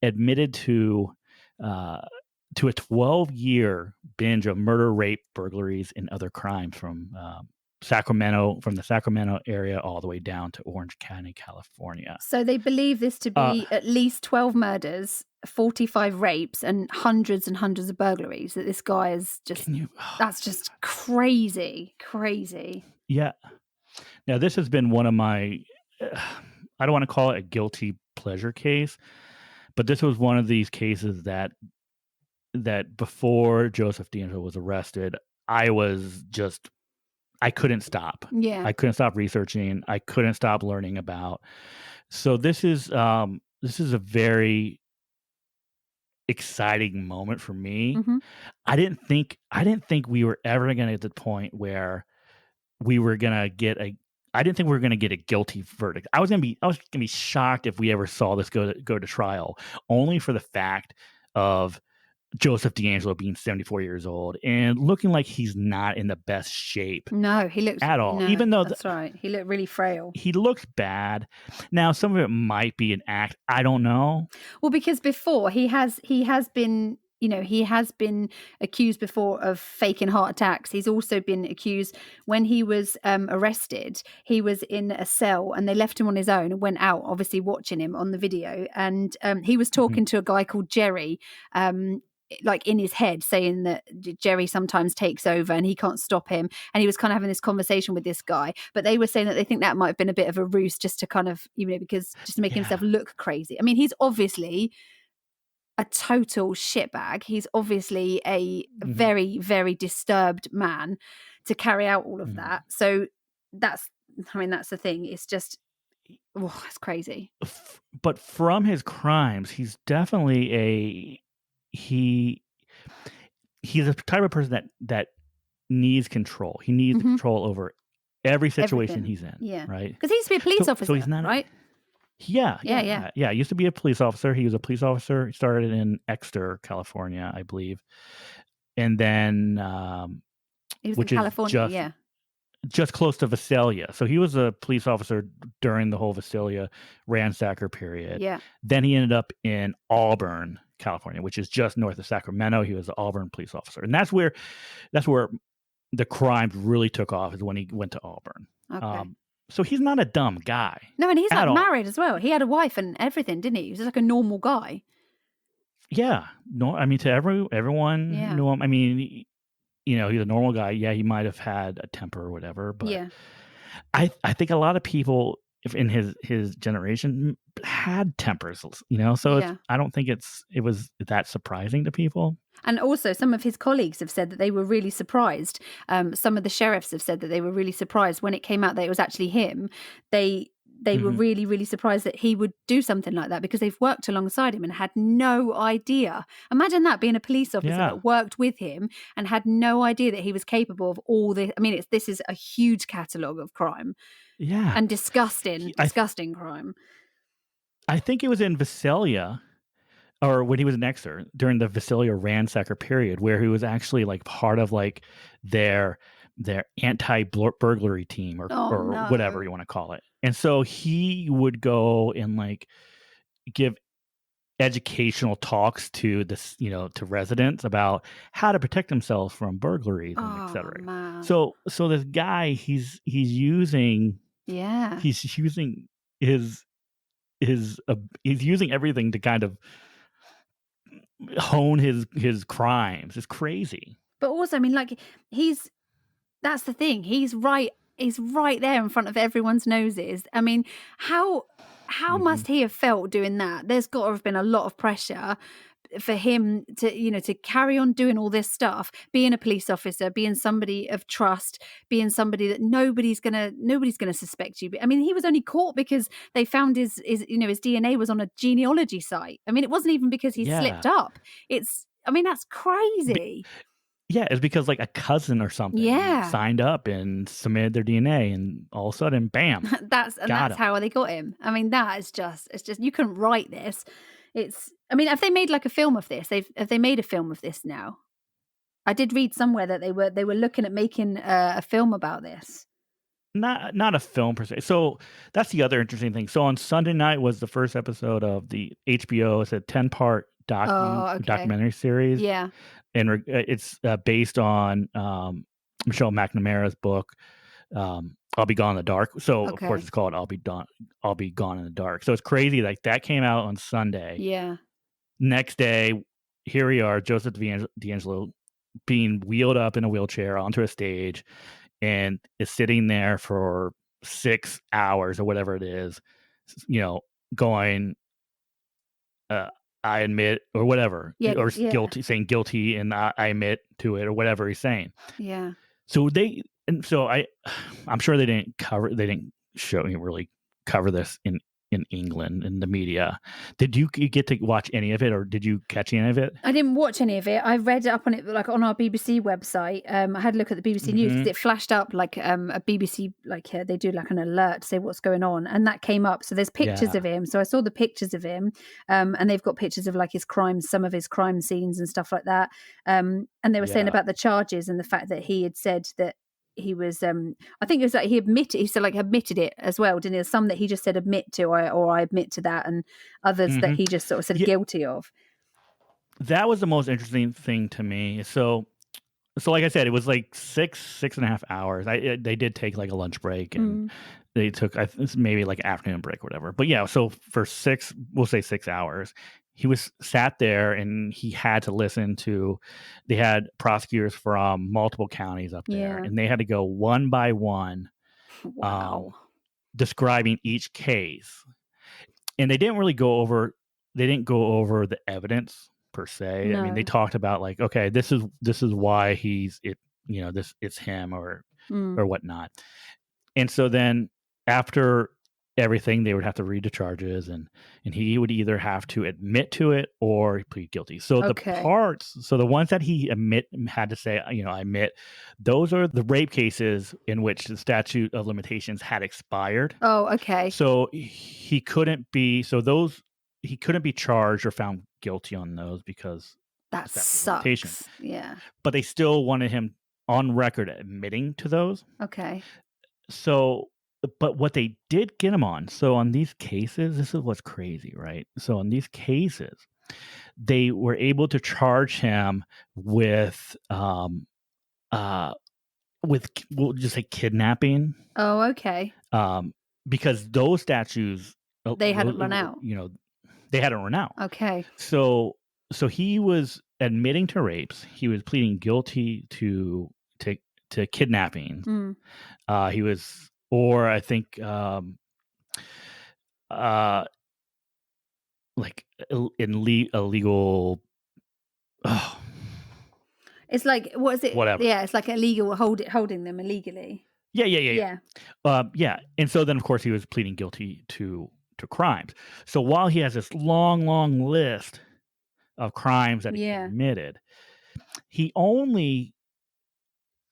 admitted to a 12-year binge of murder, rape, burglaries, and other crimes from the Sacramento area all the way down to Orange County, California. So they believe this to be at least 12 murders, 45 rapes, and hundreds of burglaries. That this guy is just, that's just crazy. Yeah. Now, this has been one of my, I don't want to call it a guilty pleasure case, but this was one of these cases that before Joseph DeAngelo was arrested, I couldn't stop. Yeah. I couldn't stop researching. I couldn't stop learning about. So this is a very exciting moment for me. Mm-hmm. I didn't think we were ever going to get to the point where we were going to get I didn't think we were going to get a guilty verdict. I was going to be shocked if we ever saw this go to trial, only for the fact of Joseph DeAngelo being 74 years old and looking like he's not in the best shape. No, he looks at all. No, even though that's right, he looked really frail. He looked bad. Now, some of it might be an act. I don't know. Well, because before he has been. He has been accused before of faking heart attacks. He's also been accused when he was arrested. He was in a cell and they left him on his own and went out, obviously watching him on the video. And he was talking to a guy called Jerry, like in his head, saying that Jerry sometimes takes over and he can't stop him. And he was kind of having this conversation with this guy. But they were saying that they think that might have been a bit of a ruse just to kind of, because just to make himself look crazy. I mean, he's obviously a total shitbag. He's obviously a Mhm. very, very disturbed man to carry out all of Mhm. that. So that's the thing. It's just, it's crazy. But from his crimes, he's definitely he's a type of person that needs control. He needs Mhm. control over every situation Everything. he's in, Yeah. right? Because he used to be a police So officer, he's not right? Yeah, Yeah. He used to be a police officer. He was a police officer. He started in Exeter, California, I believe. And then He was in which is California, yeah. just close to Visalia. So he was a police officer during the whole Visalia ransacker period. Yeah. Then he ended up in Auburn, California, which is just north of Sacramento. He was an Auburn police officer. And that's where the crimes really took off, is when he went to Auburn. Okay. So he's not a dumb guy. No, and he's like at all. married as well. He had a wife and everything, didn't he? He was just like a normal guy. Yeah. No, I mean, to everyone Yeah. knew him. I mean, he's a normal guy. Yeah, he might have had a temper or whatever, but Yeah. I think a lot of people in his generation had tempers, so Yeah. I don't think it was that surprising to people. And also, some of his colleagues have said that they were really surprised. Some of the sheriffs have said that they were really surprised when it came out that it was actually him. They were really, really surprised that he would do something like that, because they've worked alongside him and had no idea. Imagine that, being a police officer that worked with him and had no idea that he was capable of all this. I mean, this is a huge catalogue of crime. Yeah. And disgusting crime. I think it was in Visalia, or when he was in Exeter during the Visalia ransacker period, where he was actually like part of like their anti-burglary team or whatever you want to call it. And so he would go and like give educational talks to this, to residents about how to protect themselves from burglaries and et cetera. Man. So this guy, he's using he's using he's using everything to kind of hone his crimes. It's crazy. But also, I mean, like, that's the thing. He's right there in front of everyone's noses. I mean, how must he have felt doing that? There's got to have been a lot of pressure for him to, to carry on doing all this stuff, being a police officer, being somebody of trust, being somebody that nobody's gonna suspect you. I mean, he was only caught because they found his DNA was on a genealogy site. I mean, it wasn't even because he slipped up. That's crazy. It's because like a cousin or something signed up and submitted their DNA, and all of a sudden, bam, that's how they got him. I mean, it's just you couldn't write this. Have they made like a film of this? Have they made a film of this now? I did read somewhere that they were looking at making a film about this. Not a film per se. So that's the other interesting thing. So on Sunday night was the first episode of the HBO. It's a 10-part documentary series. Yeah, and it's based on Michelle McNamara's book, I'll Be Gone in the Dark. So of course it's called I'll Be Gone in the Dark. So it's crazy. Like that came out on Sunday. Yeah. Next day, here we are, Joseph D'Angelo being wheeled up in a wheelchair onto a stage, and is sitting there for 6 hours or whatever it is, going, I admit, or whatever, guilty, saying guilty, and I admit to it, or whatever he's saying. Yeah. So I'm sure they didn't really cover this in England in the media. Did you get to watch any of it, or did you catch any of it? I didn't watch any of it. I read up on it like on our BBC website. I had a look at the BBC News because it flashed up like a BBC, like they do like an alert to say what's going on, and that came up. So there's pictures of him. So I saw the pictures of him, and they've got pictures of like his crimes, some of his crime scenes and stuff like that. And they were saying about the charges and the fact that he had said that he was I think it was like he admitted it as well, didn't he? There's some that he just said admit to, or I admit to that, and others that he just sort of said guilty of. That was the most interesting thing to me. So like I said, it was like 6.5 hours. They did take like a lunch break, and they took maybe like afternoon break or whatever. But yeah, so for 6 hours, he was sat there, and he had to listen to. They had prosecutors from multiple counties up there, and they had to go one by one, describing each case. And they didn't really go over didn't go over the evidence per se. I mean, they No. talked about like, okay, this is why this it's him or whatnot. And so then after everything, they would have to read the charges, and he would either have to admit to it or plead guilty. So Okay. the ones that he had to say, I admit, those are the rape cases in which the statute of limitations had expired. Oh, okay. So he couldn't be charged or found guilty on those because That of statute of limitation. sucks. Yeah. But they still wanted him on record admitting to those. Okay. So, but what they did get him on, so on these cases, this is what's crazy, right? So on these cases, they were able to charge him with we'll just say kidnapping, Oh, okay. because those statutes They hadn't run out. They hadn't run out. Okay. So he was admitting to rapes. He was pleading guilty to kidnapping. He was, or I think, like illegal. Oh, It's like, what is it? Whatever. Yeah, it's like illegal holding them illegally. Yeah. Yeah. And so then, of course, he was pleading guilty to crimes. So while he has this long list of crimes that he committed, he only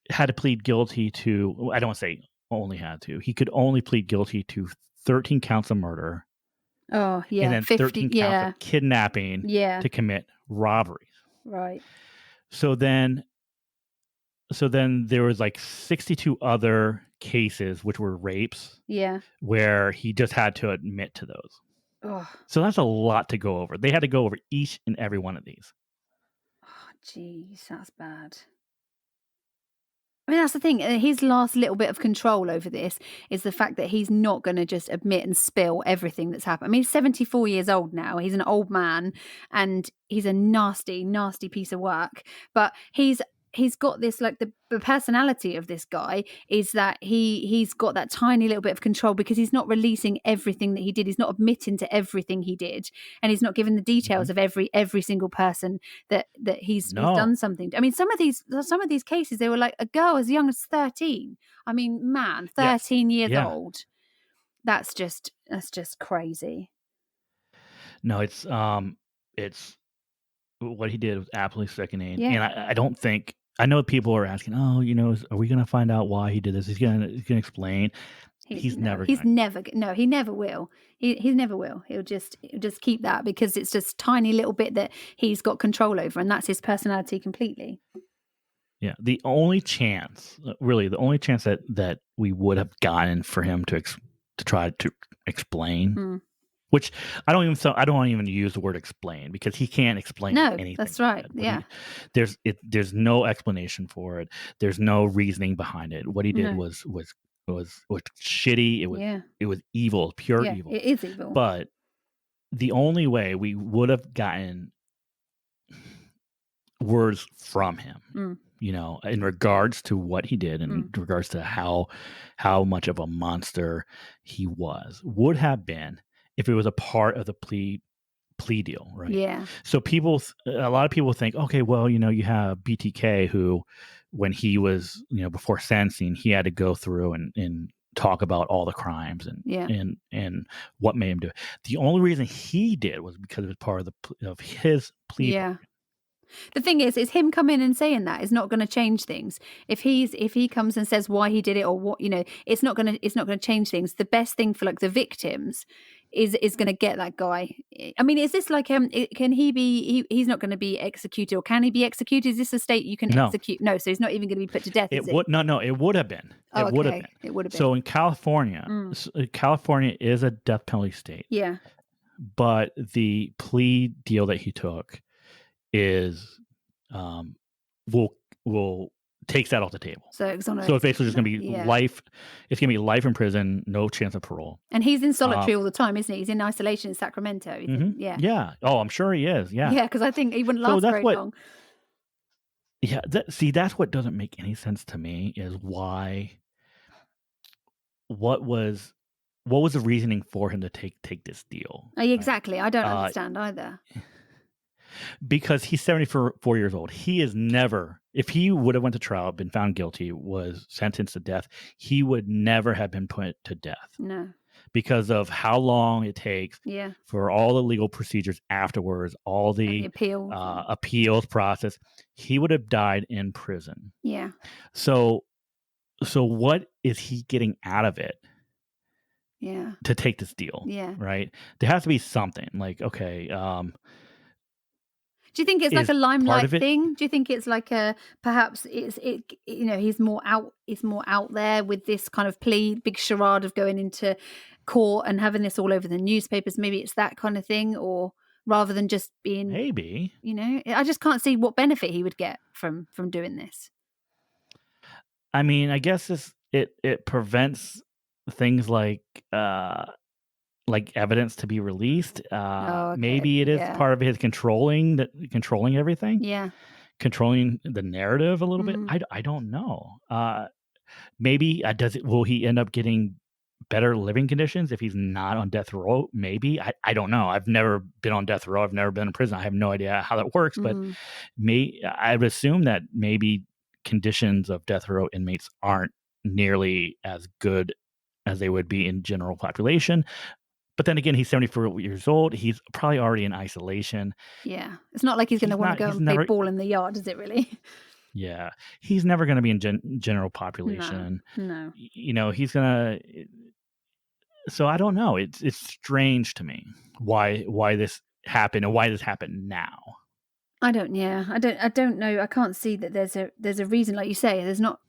had to plead guilty to, I don't want to say only had to, he could only plead guilty to 13 counts of murder. Oh, yeah. And then 13 counts of kidnapping to commit robberies. Right. So then there was like 62 other cases which were rapes. Yeah. Where he just had to admit to those. Oh. So that's a lot to go over. They had to go over each and every one of these. Oh, geez, that's bad. I mean, that's the thing. His last little bit of control over this is the fact that he's not going to just admit and spill everything that's happened. I mean, he's 74 years old now. He's an old man, and he's a nasty, nasty piece of work. But he's got this, like, the personality of this guy is that he's got that tiny little bit of control because he's not releasing everything that he did. He's not admitting to everything he did, and he's not giving the details of every single person that he's done something. I mean, some of these cases, they were like a girl as young as 13. I mean, man, 13 years old. That's just crazy. No, it's what he did was absolutely sickening. Yeah. And I don't think, I know people are asking, are we going to find out why he did this? He's going to explain. He never will. He never will. He'll just keep that because it's just tiny little bit that he's got control over, and that's his personality completely. Yeah. The only chance that we would have gotten for him to try to explain, which I don't even use the word explain because he can't explain anything. That's right. Yeah. There's no explanation for it. There's no reasoning behind it. What he did was shitty. It was evil, pure evil. It is evil. But the only way we would have gotten words from him, in regards to what he did, in regards to how much of a monster he was, would have been if it was a part of the plea deal, right? Yeah. So a lot of people think, okay, well, you have BTK who, when he was, before sentencing, he had to go through and talk about all the crimes and what made him do it. The only reason he did was because it was part of his plea. Yeah. The thing is him coming and saying that is not going to change things. If he comes and says why he did it or what, it's not going to change things. The best thing for, like, the victims is going to get that guy. I mean, is this like can he be? He's not going to be executed, or can he be executed? Is this a state you can execute? No, so he's not even going to be put to death. It would have been. It would have been. So in California, California is a death penalty state. Yeah, but the plea deal that he took is will takes that off the table. So it's basically just going to be life. It's going to be life in prison, no chance of parole. And he's in solitary all the time, isn't he? He's in isolation in Sacramento. Yeah. Oh, I'm sure he is. Yeah. Yeah, because I think he wouldn't last very long. Yeah. That's what doesn't make any sense to me is why. What was what was the reasoning for him to take this deal? Oh, exactly. I don't Uh, understand either. because he's 74 years old. He is never, if he would have went to trial, been found guilty, was sentenced to death, he would never have been put to death No. because of how long it takes Yeah. for all the legal procedures afterwards, all And the the appeals. appeals process. He would have died in prison. Yeah. So what is he getting out of it Yeah. to take this deal? Yeah. Right? There has to be something like, okay, Do you think it's like is a part limelight of it. thing? Do you think it's like a perhaps he's more out there with this kind of plea, big charade of going into court and having this all over the newspapers? Maybe it's that kind of thing, or rather than just being, Maybe. I just can't see what benefit he would get from doing this. I mean, I guess it prevents things like evidence to be released. Oh, okay. Maybe it is Yeah. part of his controlling everything, Yeah. controlling the narrative a little bit. Mhm. I don't know. Maybe will he end up getting better living conditions if he's not on death row? Maybe. I don't know. I've never been on death row. I've never been in prison. I have no idea how that works. But Mhm. I would assume that maybe conditions of death row inmates aren't nearly as good as they would be in general population. But then again, he's 74 years old. He's probably already in isolation. Yeah. It's not like he's going to want to go He's and play never. ball in the yard, is it really? Yeah, he's never going to be in general No. population. No. He's gonna. So I don't know. It's strange to me why this happened and why this happened now. I don't know. I can't see that there's a reason, like you say.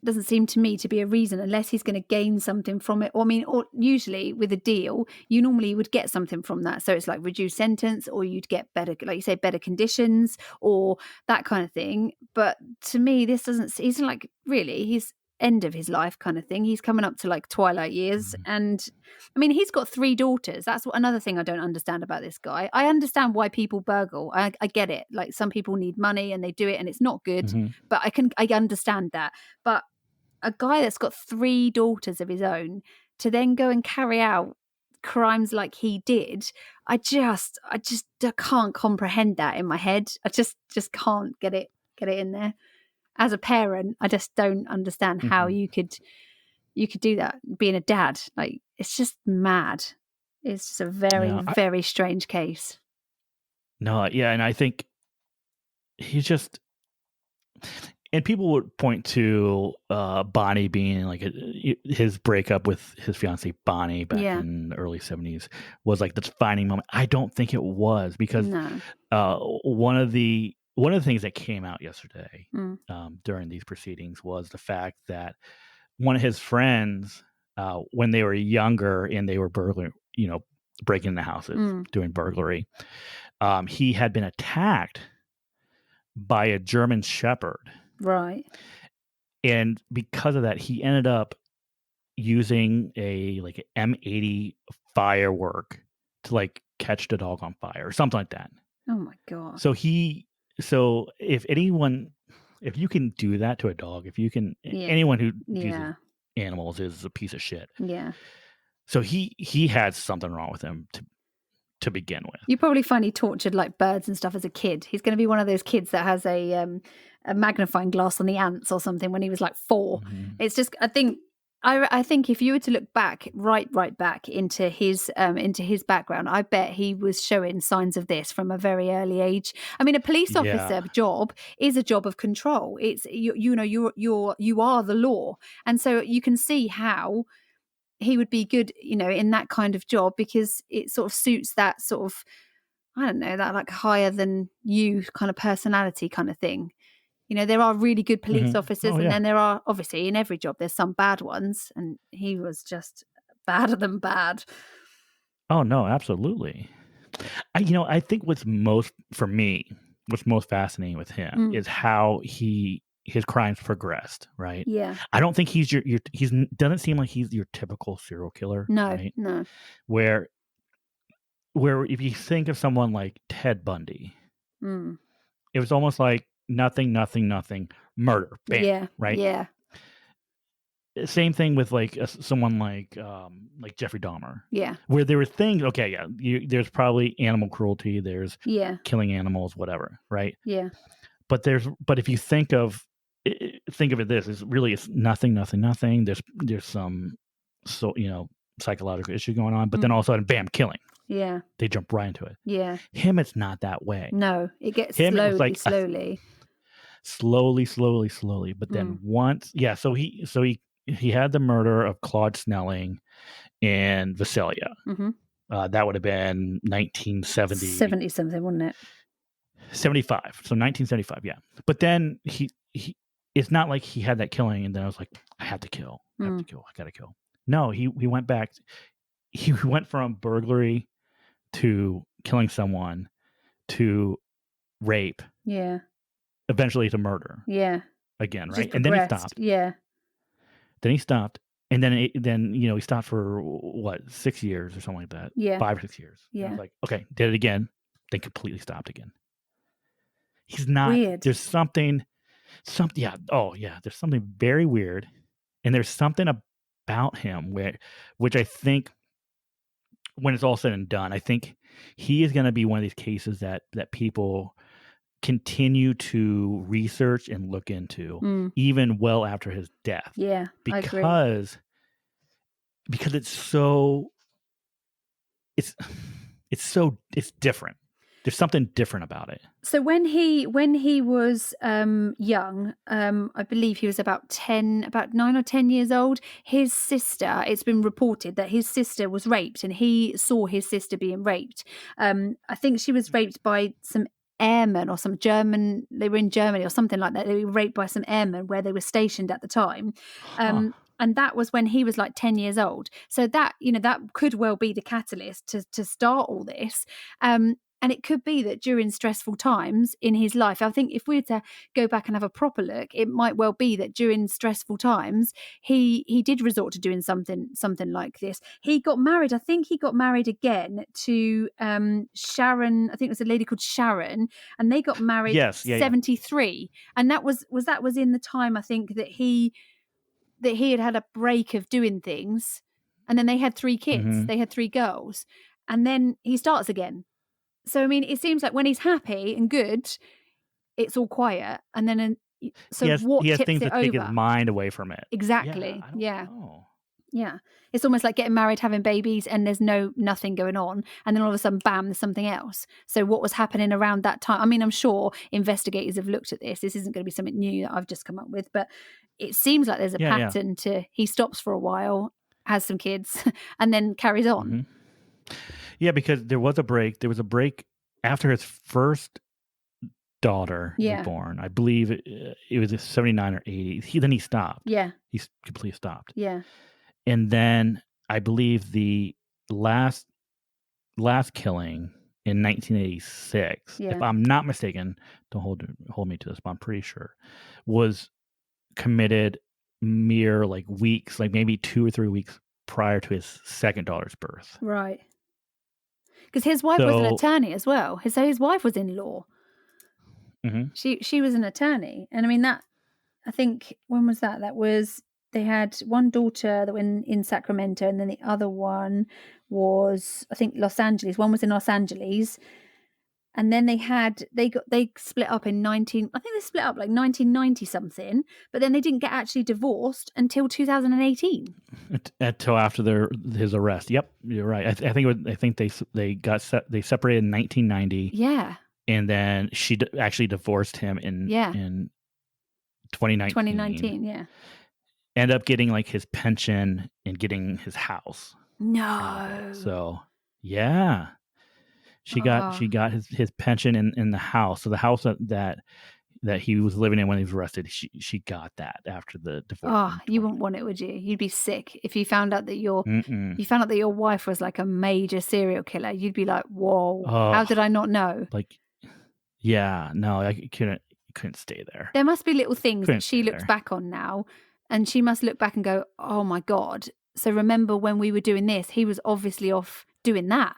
Doesn't seem to me to be a reason unless he's going to gain something from it. Or usually with a deal, you normally would get something from that. So it's like reduced sentence, or you'd get better, like you say, better conditions, or that kind of thing. But to me, this doesn't. He's like really. He's end of his life kind of thing. He's coming up to like twilight years, and he's got 3 daughters. That's another thing I don't understand about this guy. I understand why people burgle. I get it. Like some people need money and they do it and it's not good, Mm-hmm. but I understand that. But a guy that's got 3 daughters of his own to then go and carry out crimes like he did, I just can't comprehend that in my head. I just can't get it in there. As a parent, I just don't understand how Mm-hmm. you could do that being a dad. Like, it's just mad. It's just a very, Yeah, very strange case. no, yeah, and I think he's just. And people would point to Bonnie being like his breakup with his fiancée Bonnie back in the early 70s was like the defining moment. I don't think it was, because one of the things that came out yesterday during these proceedings was the fact that one of his friends, when they were younger and they were breaking into houses, doing burglary, he had been attacked by a German Shepherd. Right. And because of that, he ended up using a M80 firework to like catch the dog on fire or something like that. Oh my God. So if you can do that to a dog, anyone who uses animals is a piece of shit. Yeah. So he had something wrong with him to begin with. You probably find he tortured like birds and stuff as a kid. He's going to be one of those kids that has a magnifying glass on the ants or something when he was like 4. Mm-hmm. It's just, I think if you were to look back, right back into his background, I bet he was showing signs of this from a very early age. A police officer job is a job of control. It's you are the law, and so you can see how he would be good, in that kind of job, because it sort of suits that sort of, I don't know, that like higher than you kind of personality kind of thing. There are really good police officers, and then there are, obviously, in every job, there's some bad ones, and he was just badder than bad. Oh, no, absolutely. I think what's most fascinating with him is how his crimes progressed, right? Yeah. I don't think he's doesn't seem like he's your typical serial killer. No, right? no. Where if you think of someone like Ted Bundy, it was almost like nothing, murder, bam, Yeah, right? yeah. same thing with like someone like Jeffrey Dahmer, Yeah. where there were things. Okay, yeah, there's probably animal cruelty. There's Yeah. killing animals, whatever, right? Yeah. But if you think of it, this is really it's nothing. There's some psychological issue going on, but then all of a sudden, bam, killing. Yeah. They jump right into it. Yeah. Him, it's not that way. No, it gets Him, it was slowly, like slowly. But then once, so he had the murder of Claude Snelling and Visalia. Mm-hmm. That would have been 1970. 70 something, wasn't it? 75. So 1975, yeah. But then he it's not like he had that killing and then I was like, I have to kill. I gotta kill. No, he went back. He went from burglary to killing someone to rape. Yeah. Eventually to murder. Yeah. Again, right? And then he stopped. Yeah. Then he stopped. And then he stopped for what, 6 years or something like that. Yeah. 5 or 6 years. Yeah. And I was like, okay, did it again, then completely stopped again. He's not weird. There's something there's something very weird. And there's something about him which I think when it's all said and done, I think he is going to be one of these cases that people continue to research and look into even well after his death. Yeah, because it's different. There's something different about it. So when he was young, I believe he was about 9 or 10 years old. His sister, it's been reported that his sister was raped, and he saw his sister being raped. I think she was raped by some airmen or some German. They were in Germany or something like that. They were raped by some airmen where they were stationed at the time. And that was when he was like 10 years old. So that, that could well be the catalyst to start all this. And it could be that during stressful times in his life, I think if we were to go back and have a proper look, it might well be that during stressful times, he did resort to doing something like this. He got married. I think he got married again to Sharon. I think it was a lady called Sharon, and they got married 73. And that was in the time, I think, that he had a break of doing things, and then they had 3 kids. Mm-hmm. They had 3 girls, and then he starts again. So, I mean, it seems like when he's happy and good, it's all quiet. And then, what he has tips things it that take over? his mind away from it. Exactly. Yeah. Yeah. It's almost like getting married, having babies, and there's nothing going on. And then all of a sudden, bam, there's something else. So what was happening around that time? I mean, I'm sure investigators have looked at this. This isn't going to be something new that I've just come up with. But it seems like there's a pattern to he stops for a while, has some kids, and then carries on. Mm-hmm. Yeah, because there was a break. There was a break after his first daughter was born. I believe it was 79 or 80. Then he stopped. Yeah. He completely stopped. Yeah. And then I believe the last killing in 1986, if I'm not mistaken, don't hold me to this, but I'm pretty sure, was committed mere weeks, maybe 2 or 3 weeks prior to his second daughter's birth. Right. Because his wife was an attorney as well. So his wife was in law. Mm-hmm. She was an attorney. And I mean, that, I think, when was that? That was, they had one daughter that went in Sacramento, and then the other one was, I think, Los Angeles. One was in Los Angeles. And then they split up in 1990 something, but then they didn't get actually divorced until 2018. Until after his arrest. Yep, you're right. I think they separated in 1990. Yeah. And then she actually divorced him in 2019. 2019, yeah. Ended up getting his pension and getting his house. No. So, yeah. She got his pension in the house. So the house that he was living in when he was arrested, she got that after the divorce. Oh, you wouldn't want it, would you? You'd be sick if you found out that your wife was a major serial killer. You'd be like, whoa, how did I not know? I couldn't stay there. There must be little things that she looks back on now, and she must look back and go, oh my God. So remember when we were doing this, he was obviously off doing that.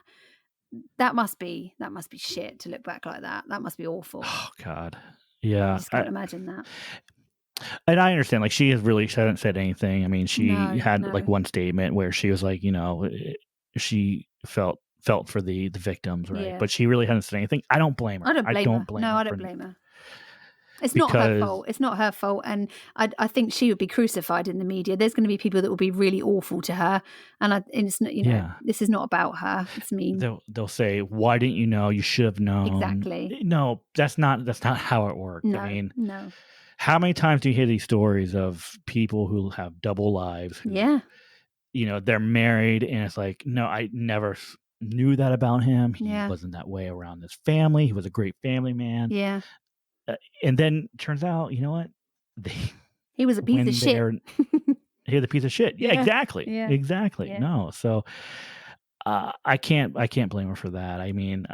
That must be shit to look back like that. That must be awful. Oh God, yeah. I just can't imagine that. And I understand, like, she hasn't said anything. I mean, she had No. like one statement where she was like, she felt for the victims, right? Yeah. But she really hasn't said anything. I don't blame her. I don't blame her. blame No, her I don't blame her. It's not her fault. It's not her fault. And I think she would be crucified in the media. There's going to be people that will be really awful to her. And it's not, this is not about her. It's mean. They'll say, "Why didn't you know? You should have known." Exactly. No, that's not how it worked. No, I mean, no. how many times do you hear these stories of people who have double lives? Who, they're married, and it's like, no, I never knew that about him. He wasn't that way around his family. He was a great family man. Yeah. And then turns out, you know what? He was a piece of shit. He was a piece of shit. Yeah, exactly. Yeah. Exactly. Yeah. No, so I can't blame her for that. I mean,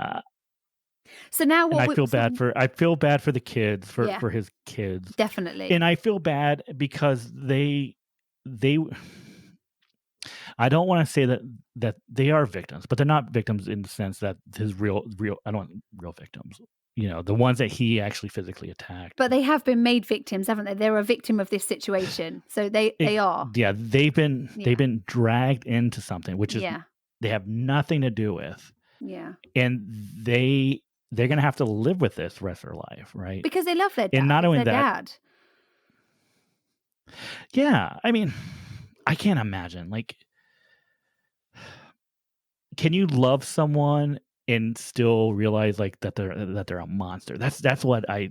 so now what? I feel bad for the kids, for his kids, definitely. And I feel bad because they. I don't want to say that they are victims, but they're not victims in the sense that his real. I don't want real victims. The ones that he actually physically attacked. But they have been made victims, haven't they? They're a victim of this situation, so they are. Yeah, they've been dragged into something which is they have nothing to do with. Yeah, and they're gonna have to live with this the rest of their life, right? Because they love their dad. And not only that. Yeah, I mean, I can't imagine. Like, can you love someone and still realize like that they're a monster? That's what I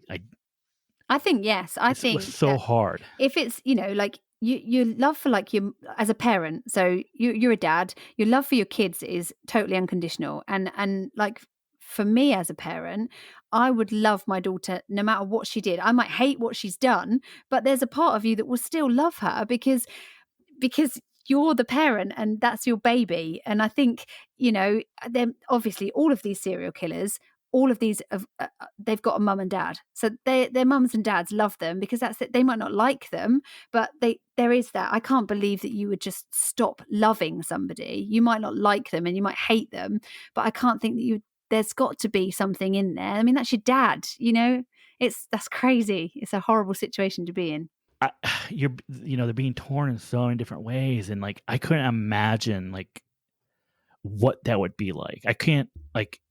think. Yes, I think it's so hard. If it's like your love for like you as a parent, so you're a dad, your love for your kids is totally unconditional, and like for me as a parent, I would love my daughter no matter what she did. I might hate what she's done, but there's a part of you that will still love her because you're the parent and that's your baby. And I think, then obviously all of these serial killers, all of these, they've got a mum and dad. So their mums and dads love them because that's it. They might not like them, but there is that. I can't believe that you would just stop loving somebody. You might not like them and you might hate them, but I can't think that there's got to be something in there. I mean, that's your dad, that's crazy. It's a horrible situation to be in. They're being torn in so many different ways, and like I couldn't imagine like what that would be like. I can't like.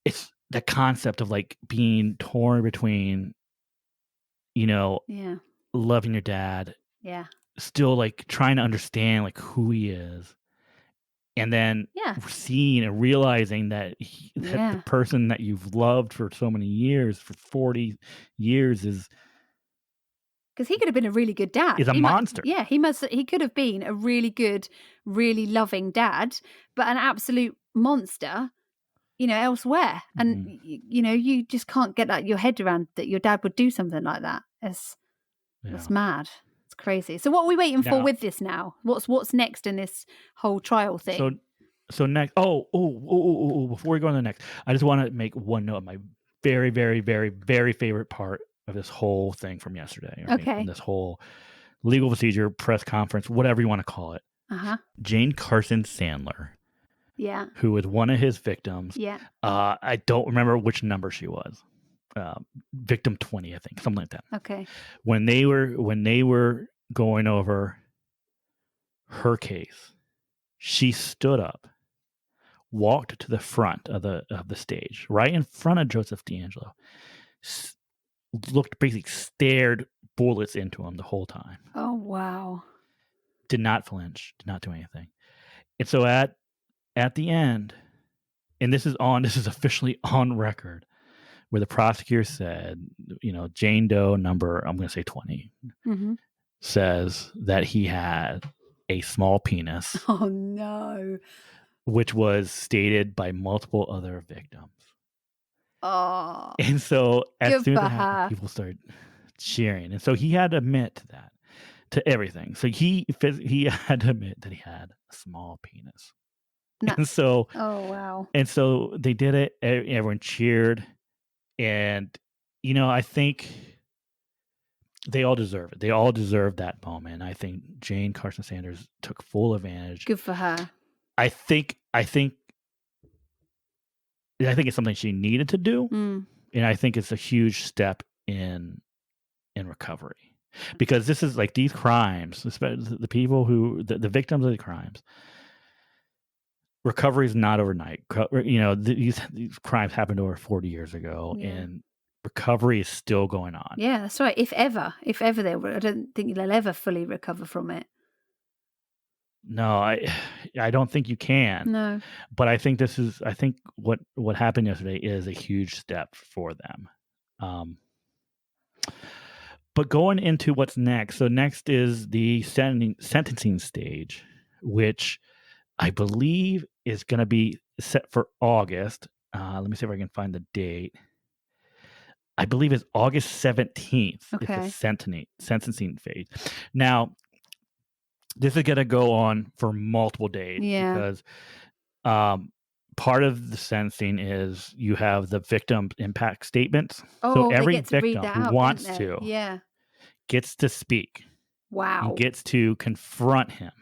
It's the concept of like being torn between, loving your dad, still like trying to understand like who he is, and then seeing and realizing that the person that you've loved for so many years, for 40 years, is. Because he could have been a really good dad. He's a monster. He could have been a really good, really loving dad, but an absolute monster, elsewhere. And, you just can't get that your head around that your dad would do something like that. It's mad. It's crazy. So what are we waiting for with this now? What's next in this whole trial thing? So next. Before we go on to the next, I just want to make one note of my very, very, very, very favorite part of this whole thing from yesterday. Right? Okay. And this whole legal procedure, press conference, whatever you want to call it. Jane Carson Sandler. Yeah. Who was one of his victims. Yeah. I don't remember which number she was. Victim 20, I think, something like that. Okay. When they were going over her case, she stood up, walked to the front of the stage, right in front of Joseph DeAngelo, basically stared bullets into him the whole time. Oh, wow. Did not flinch, did not do anything. And so at the end, and this is officially on record, where the prosecutor said, Jane Doe number, I'm going to say 20, says that he had a small penis. Oh, no. Which was stated by multiple other victims. Oh. And so as soon as that happened, people started cheering. And so he had to admit to everything. So he had to admit that he had a small penis. No. And so, oh, wow. And so they did it. Everyone cheered. And, I think they all deserve it. They all deserve that moment. I think Jane Carson Sanders took full advantage. Good for her. I think it's something she needed to do, and I think it's a huge step in in recovery, because this is like these crimes, especially the people who the victims of the crimes. Recovery is not overnight. These crimes happened over 40 years ago, and recovery is still going on. Yeah, that's right. If ever they were, I don't think they'll ever fully recover from it. No, I don't think you can. No. But I think what happened yesterday is a huge step for them. But going into what's next, so next is the sentencing stage, which I believe is going to be set for August. Let me see if I can find the date. I believe it's August 17th. Okay. It's the sentencing phase. Now, this is going to go on for multiple days because part of the sentencing is you have the victim impact statements. Oh, so every they get to read victim that who out, wants don't they? to Yeah. gets to speak. Wow. And gets to confront him.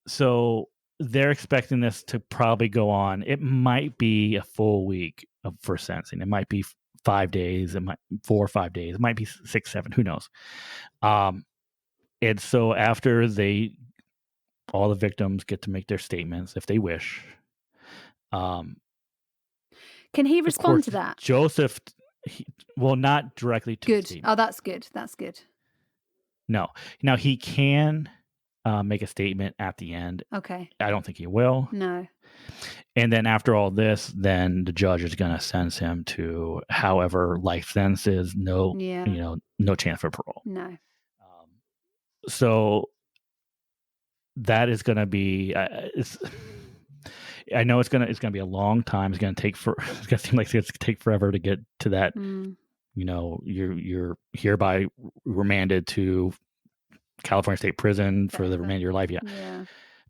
So they're expecting this to probably go on. It might be a full week for sentencing. It might be 5 days. It might 4 or 5 days. It might be 6, 7. Who knows? And so after all the victims get to make their statements if they wish. Can he respond to that? Joseph, not directly to good. the statement. Oh, that's good. That's good. No. Now he can make a statement at the end. Okay. I don't think he will. No. And then after all this, then the judge is going to sentence him to however life sentence is. No chance for parole. No. So that is going to be. I know it's gonna be a long time. It's gonna It's gonna seem like it's gonna take forever to get to that. You're hereby remanded to California State Prison for the remainder of your life. Yeah.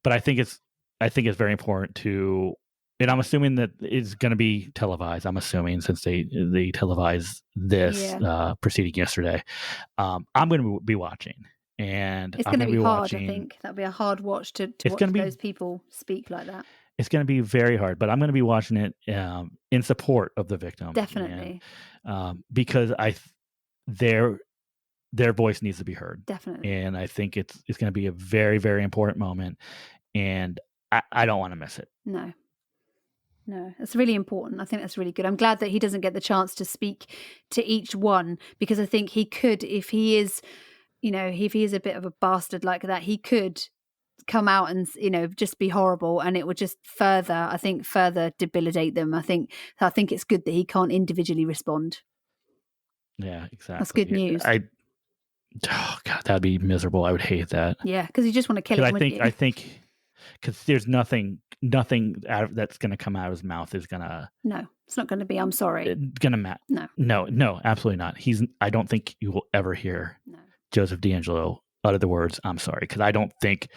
But I think it's very important to, and I'm assuming that it's going to be televised. I'm assuming since they televised this proceeding yesterday. I'm going to be watching, and it's going to be hard. I think that'll be a hard watch to watch those people speak like that. It's going to be very hard, but I'm going to be watching it in support of the victim. Definitely, because their voice needs to be heard. Definitely. And I think it's going to be a very, very important moment. And I don't want to miss it. No, it's really important. I think that's really good. I'm glad that he doesn't get the chance to speak to each one, because I think he could, if he is a bit of a bastard like that, he could come out and, just be horrible, and it would just further debilitate them. I think it's good that he can't individually respond. Yeah, exactly. That's good news. Oh God, that'd be miserable. I would hate that. Yeah, because you just want to kill him. I think because there's nothing that's going to come out of his mouth is going to. No, it's not going to be. I'm sorry. It's going to matter. No, absolutely not. I don't think you will ever hear Joseph DeAngelo utter the words "I'm sorry," because I don't think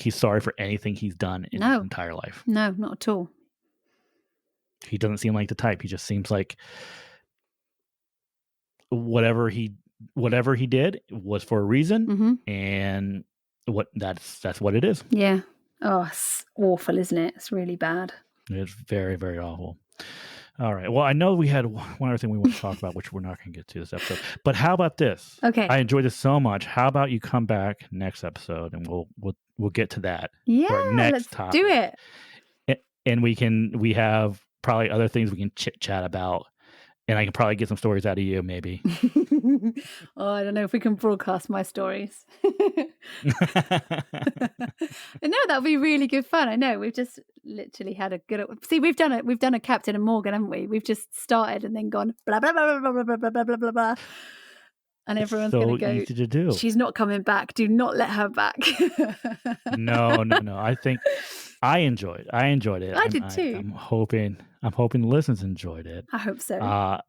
he's sorry for anything he's done in his entire life. No, not at all. He doesn't seem like the type. He just seems like whatever he did was for a reason, and that's what it is. Yeah. Oh, it's awful, isn't it? It's really bad. It's very, very awful. All right. Well, I know we had one other thing we want to talk about, which we're not going to get to this episode. But how about this? Okay. I enjoyed this so much. How about you come back next episode and we'll get to that. Yeah. Let's do it. And we have probably other things we can chit chat about. And I can probably get some stories out of you, maybe. Oh, I don't know if we can broadcast my stories. No, that'll be really good fun. I know. We've just literally had a good. See, we've done it. We've done a Captain and Morgan, haven't we? We've just started and then gone blah blah blah blah blah blah blah blah blah blah. And everyone's going to go. Easy to do. She's not coming back. Do not let her back. No. I think I enjoyed it. I did too. I'm hoping the listeners enjoyed it. I hope so.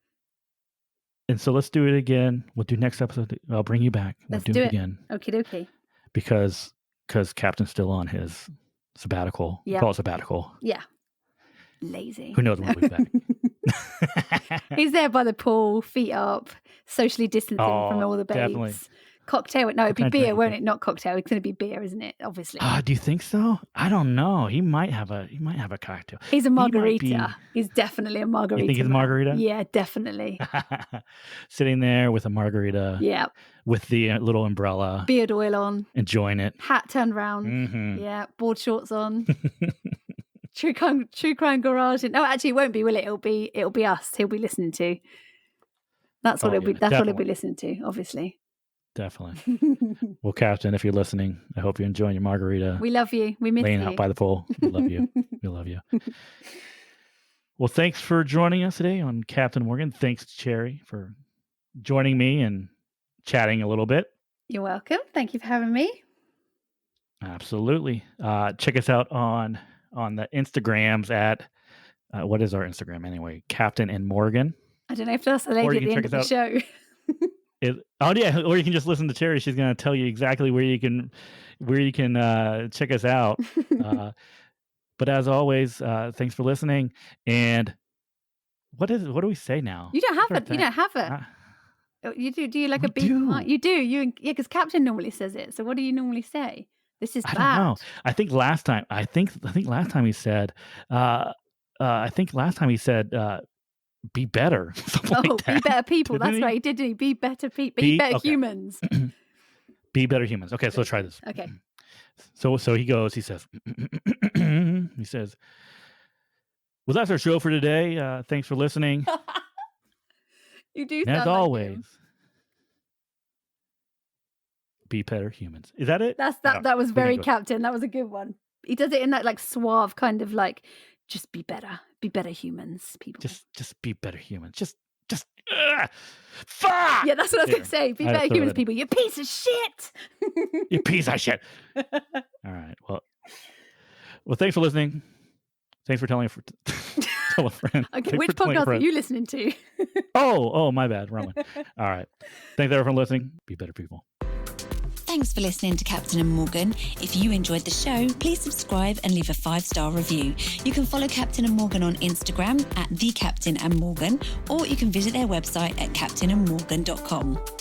And so let's do it again. We'll do next episode. I'll bring you back. We'll do it again. Okie dokie. Because Captain's still on his sabbatical. Yeah. Call it sabbatical. Yeah. Lazy. Who knows when we'll be back. He's there by the pool, feet up, socially distancing from all the babes. Definitely. Cocktail. No, it'd be kind of beer, drink won't is it? Not cocktail. It's going to be beer, isn't it? Obviously. Do you think so? I don't know. He might have a cocktail. He's a margarita. He He's definitely a margarita. You think he's a man. margarita? Yeah, definitely. Sitting there with a margarita. Yeah. With the little umbrella. Beard oil on. Enjoying it. Hat turned round. Mm-hmm. Yeah. Board shorts on. True crime garage. No, actually, it won't be, will it? It'll be us. He'll be listening to. That's what That's what he'll be listening to. Obviously. Definitely. Well, Captain, if you're listening, I hope you're enjoying your margarita. We love you. We miss you. Laying out by the pool. We love you. We love you. Well, thanks for joining us today on Captain Morgan. Thanks, Cherry, for joining me and chatting a little bit. You're welcome. Thank you for having me. Absolutely. Check us out on the Instagrams at what is our Instagram anyway? Captain&Morgan. I don't know if that's the lady at the end of the show. Or you can just listen to Cherry. She's going to tell you exactly where you can check us out. But as always, thanks for listening. And what do we say now? You don't have it. You don't have it. You do. Do you like a beat? You do. Yeah, because Captain normally says it. So what do you normally say? This is bad. I don't know. I think last time he said. Be better. Like be better people. That's right. He did. Be better people. Be better humans. Be better humans. Okay, so let's try this. Okay. So he goes. He says. Well, that's our show for today. Thanks for listening. You do. And as always, be better humans. Is that it? That was very Captain. That was a good one. He does it in that like suave kind of like, just be better. Be better humans, people. Just be better humans. Just fuck. Yeah, that's what I was going to say. Be better humans, people. You piece of shit. You piece of shit. All right. Well, thanks for listening. Thanks for telling tell a friend. Okay, which podcast are you listening to? Oh, my bad. Wrong one. All right. Thanks everyone for listening. Be better people. Thanks for listening to Captain&Morgan. If you enjoyed the show, please subscribe and leave a 5-star review. You can follow Captain&Morgan on Instagram at @TheCaptain&Morgan, or you can visit their website at captainandmorgan.com.